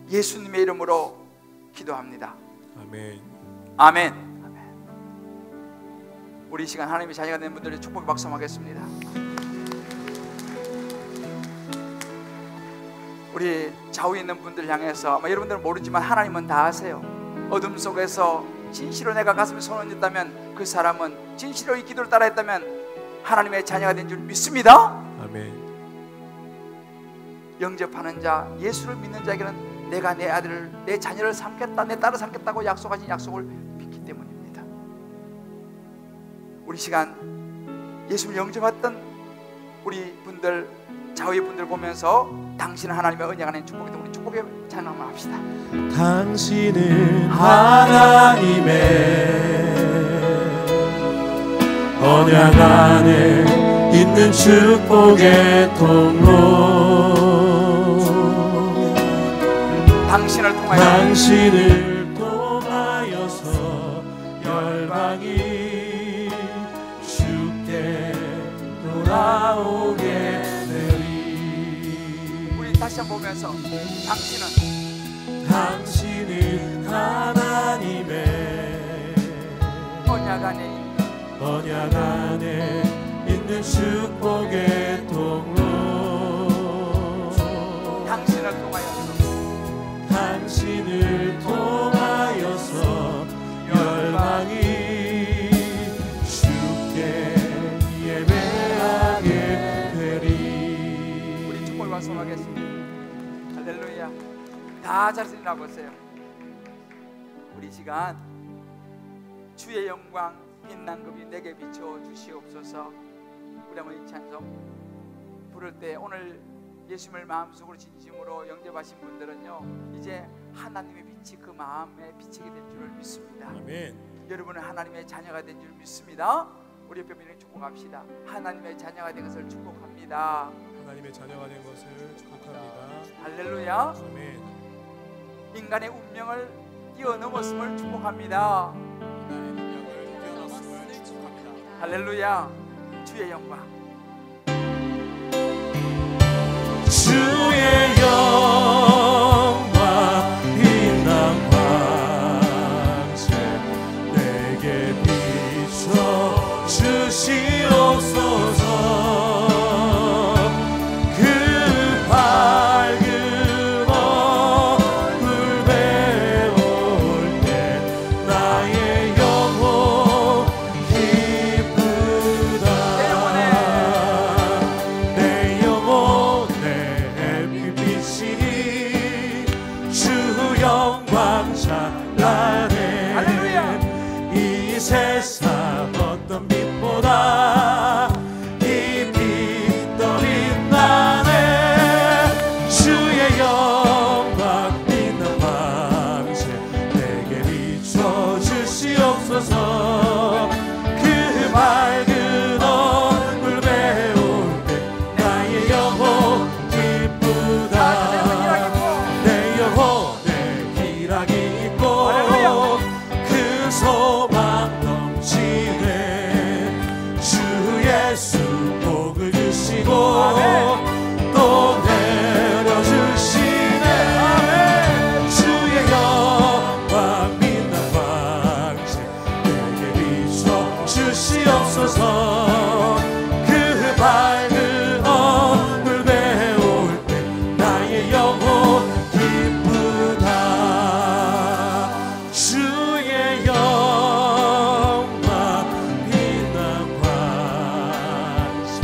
예수님의 이름으로 기도합니다. 아멘. 아멘. 아멘. 우리 이 시간 하나님의 자녀가 된 분들의 축복 박수하겠습니다. 우리 좌우에 있는 분들 향해서, 아마 여러분들은 모르지만 하나님은 다 아세요. 어둠 속에서 진실로 내가 가슴에 손을 얹었다면 그 사람은 진실로 이 기도를 따라했다면 하나님의 자녀가 된 줄 믿습니다. 아멘. 영접하는 자, 예수를 믿는 자에게는 내가 내 아들을, 내 자녀를 삼겠다, 내 딸을 삼겠다고 약속하신 약속을 믿기 때문입니다. 우리 시간 예수를 영접했던 우리 분들, 좌우의 분들 보면서 당신은 하나님의 은혜가 낸 축복이다, 우리 축복의 찬양을 합시다. 당신은 하나님의 언약 안에 있는 축복의 통로, 당신을 통하여서 열방이 주께 돌아오게 되리. 우리 다시 한번 보면서 당신은 하나님의 언약 안에 있는 축복의 통로, 당신을 통하여서 열방이 주께 예배하게 되리. 우리 축복을 완성하겠습니다. 할렐루야. 다 잘 일어나 보세요. 우리 시간 주의 영광 빛난 급이 내게 비춰 주시옵소서. 우리 한번 이 찬송 부를 때 오늘 예수님을 마음속으로 진심으로 영접하신 분들은요, 이제 하나님의 빛이 그 마음에 비치게 될 줄을 믿습니다. 아멘. 여러분은 하나님의 자녀가 된 줄 믿습니다. 우리 옆에 분에게 축복합시다. 하나님의 자녀가 된 것을 축복합니다. 하나님의 자녀가 된 것을 축복합니다. 할렐루야. 아멘. 인간의 운명을 뛰어넘었음을 축복합니다. 할렐루야. 주의 영광, 주의 영광 빛난 광채 내게 비춰 주시옵소서. 그 밝은 얼굴 배울 때 나의 영혼 기쁘다. 내 영혼에 빛이 주 영광 찬란해. 희락이 있고 할렐루야. 그 소망 넘치네. 주 예수 복을 주시고 아멘. 또 내려주시네. 아멘. 주의 영광 빛난 방생 내게 비춰 주시옵소서. 그 밝은 얼굴 배울 때 나의 영혼 기쁘다. 주의 영광 빛난 방생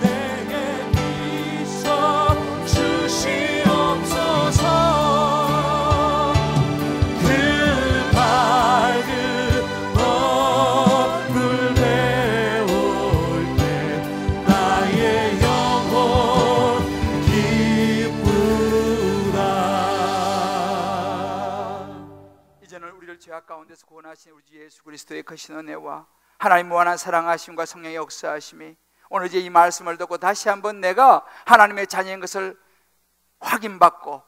내게 비춰 주시옵소서. 그 밝은 얼굴 배울 때 나의 영혼 기쁘다. 이제는 우리를 죄악 가운데서 구원하신 우리 주 예수 그리스도의 크신 은혜와 하나님 무한한 사랑하심과 성령의 역사하심이 오늘 이제 이 말씀을 듣고 다시 한번 내가 하나님의 자녀인 것을 확인받고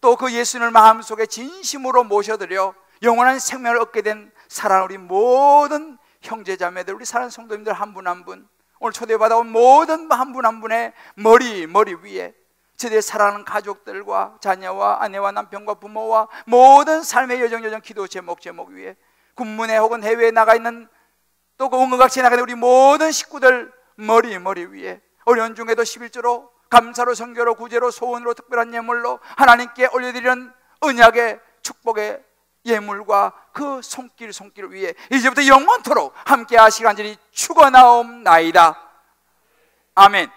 또 그 예수님을 마음속에 진심으로 모셔드려 영원한 생명을 얻게 된 사랑하는 우리 모든 형제자매들, 우리 사랑하는 성도님들 한 분 한 분, 오늘 초대받아온 모든 한 분 한 분의 머리 위에 저들의 사랑하는 가족들과 자녀와 아내와 남편과 부모와 모든 삶의 여정 기도 제목 위에 군문에 혹은 해외에 나가 있는 또 그 응급각지에 나가 있는 우리 모든 식구들 머리 위에 어려운 중에도 11조로 감사로 선교로 구제로 소원으로 특별한 예물로 하나님께 올려드리는 언약의 축복의 예물과 그 손길 위에 이제부터 영원토록 함께 하시간절히 축원하옵나이다. 아멘.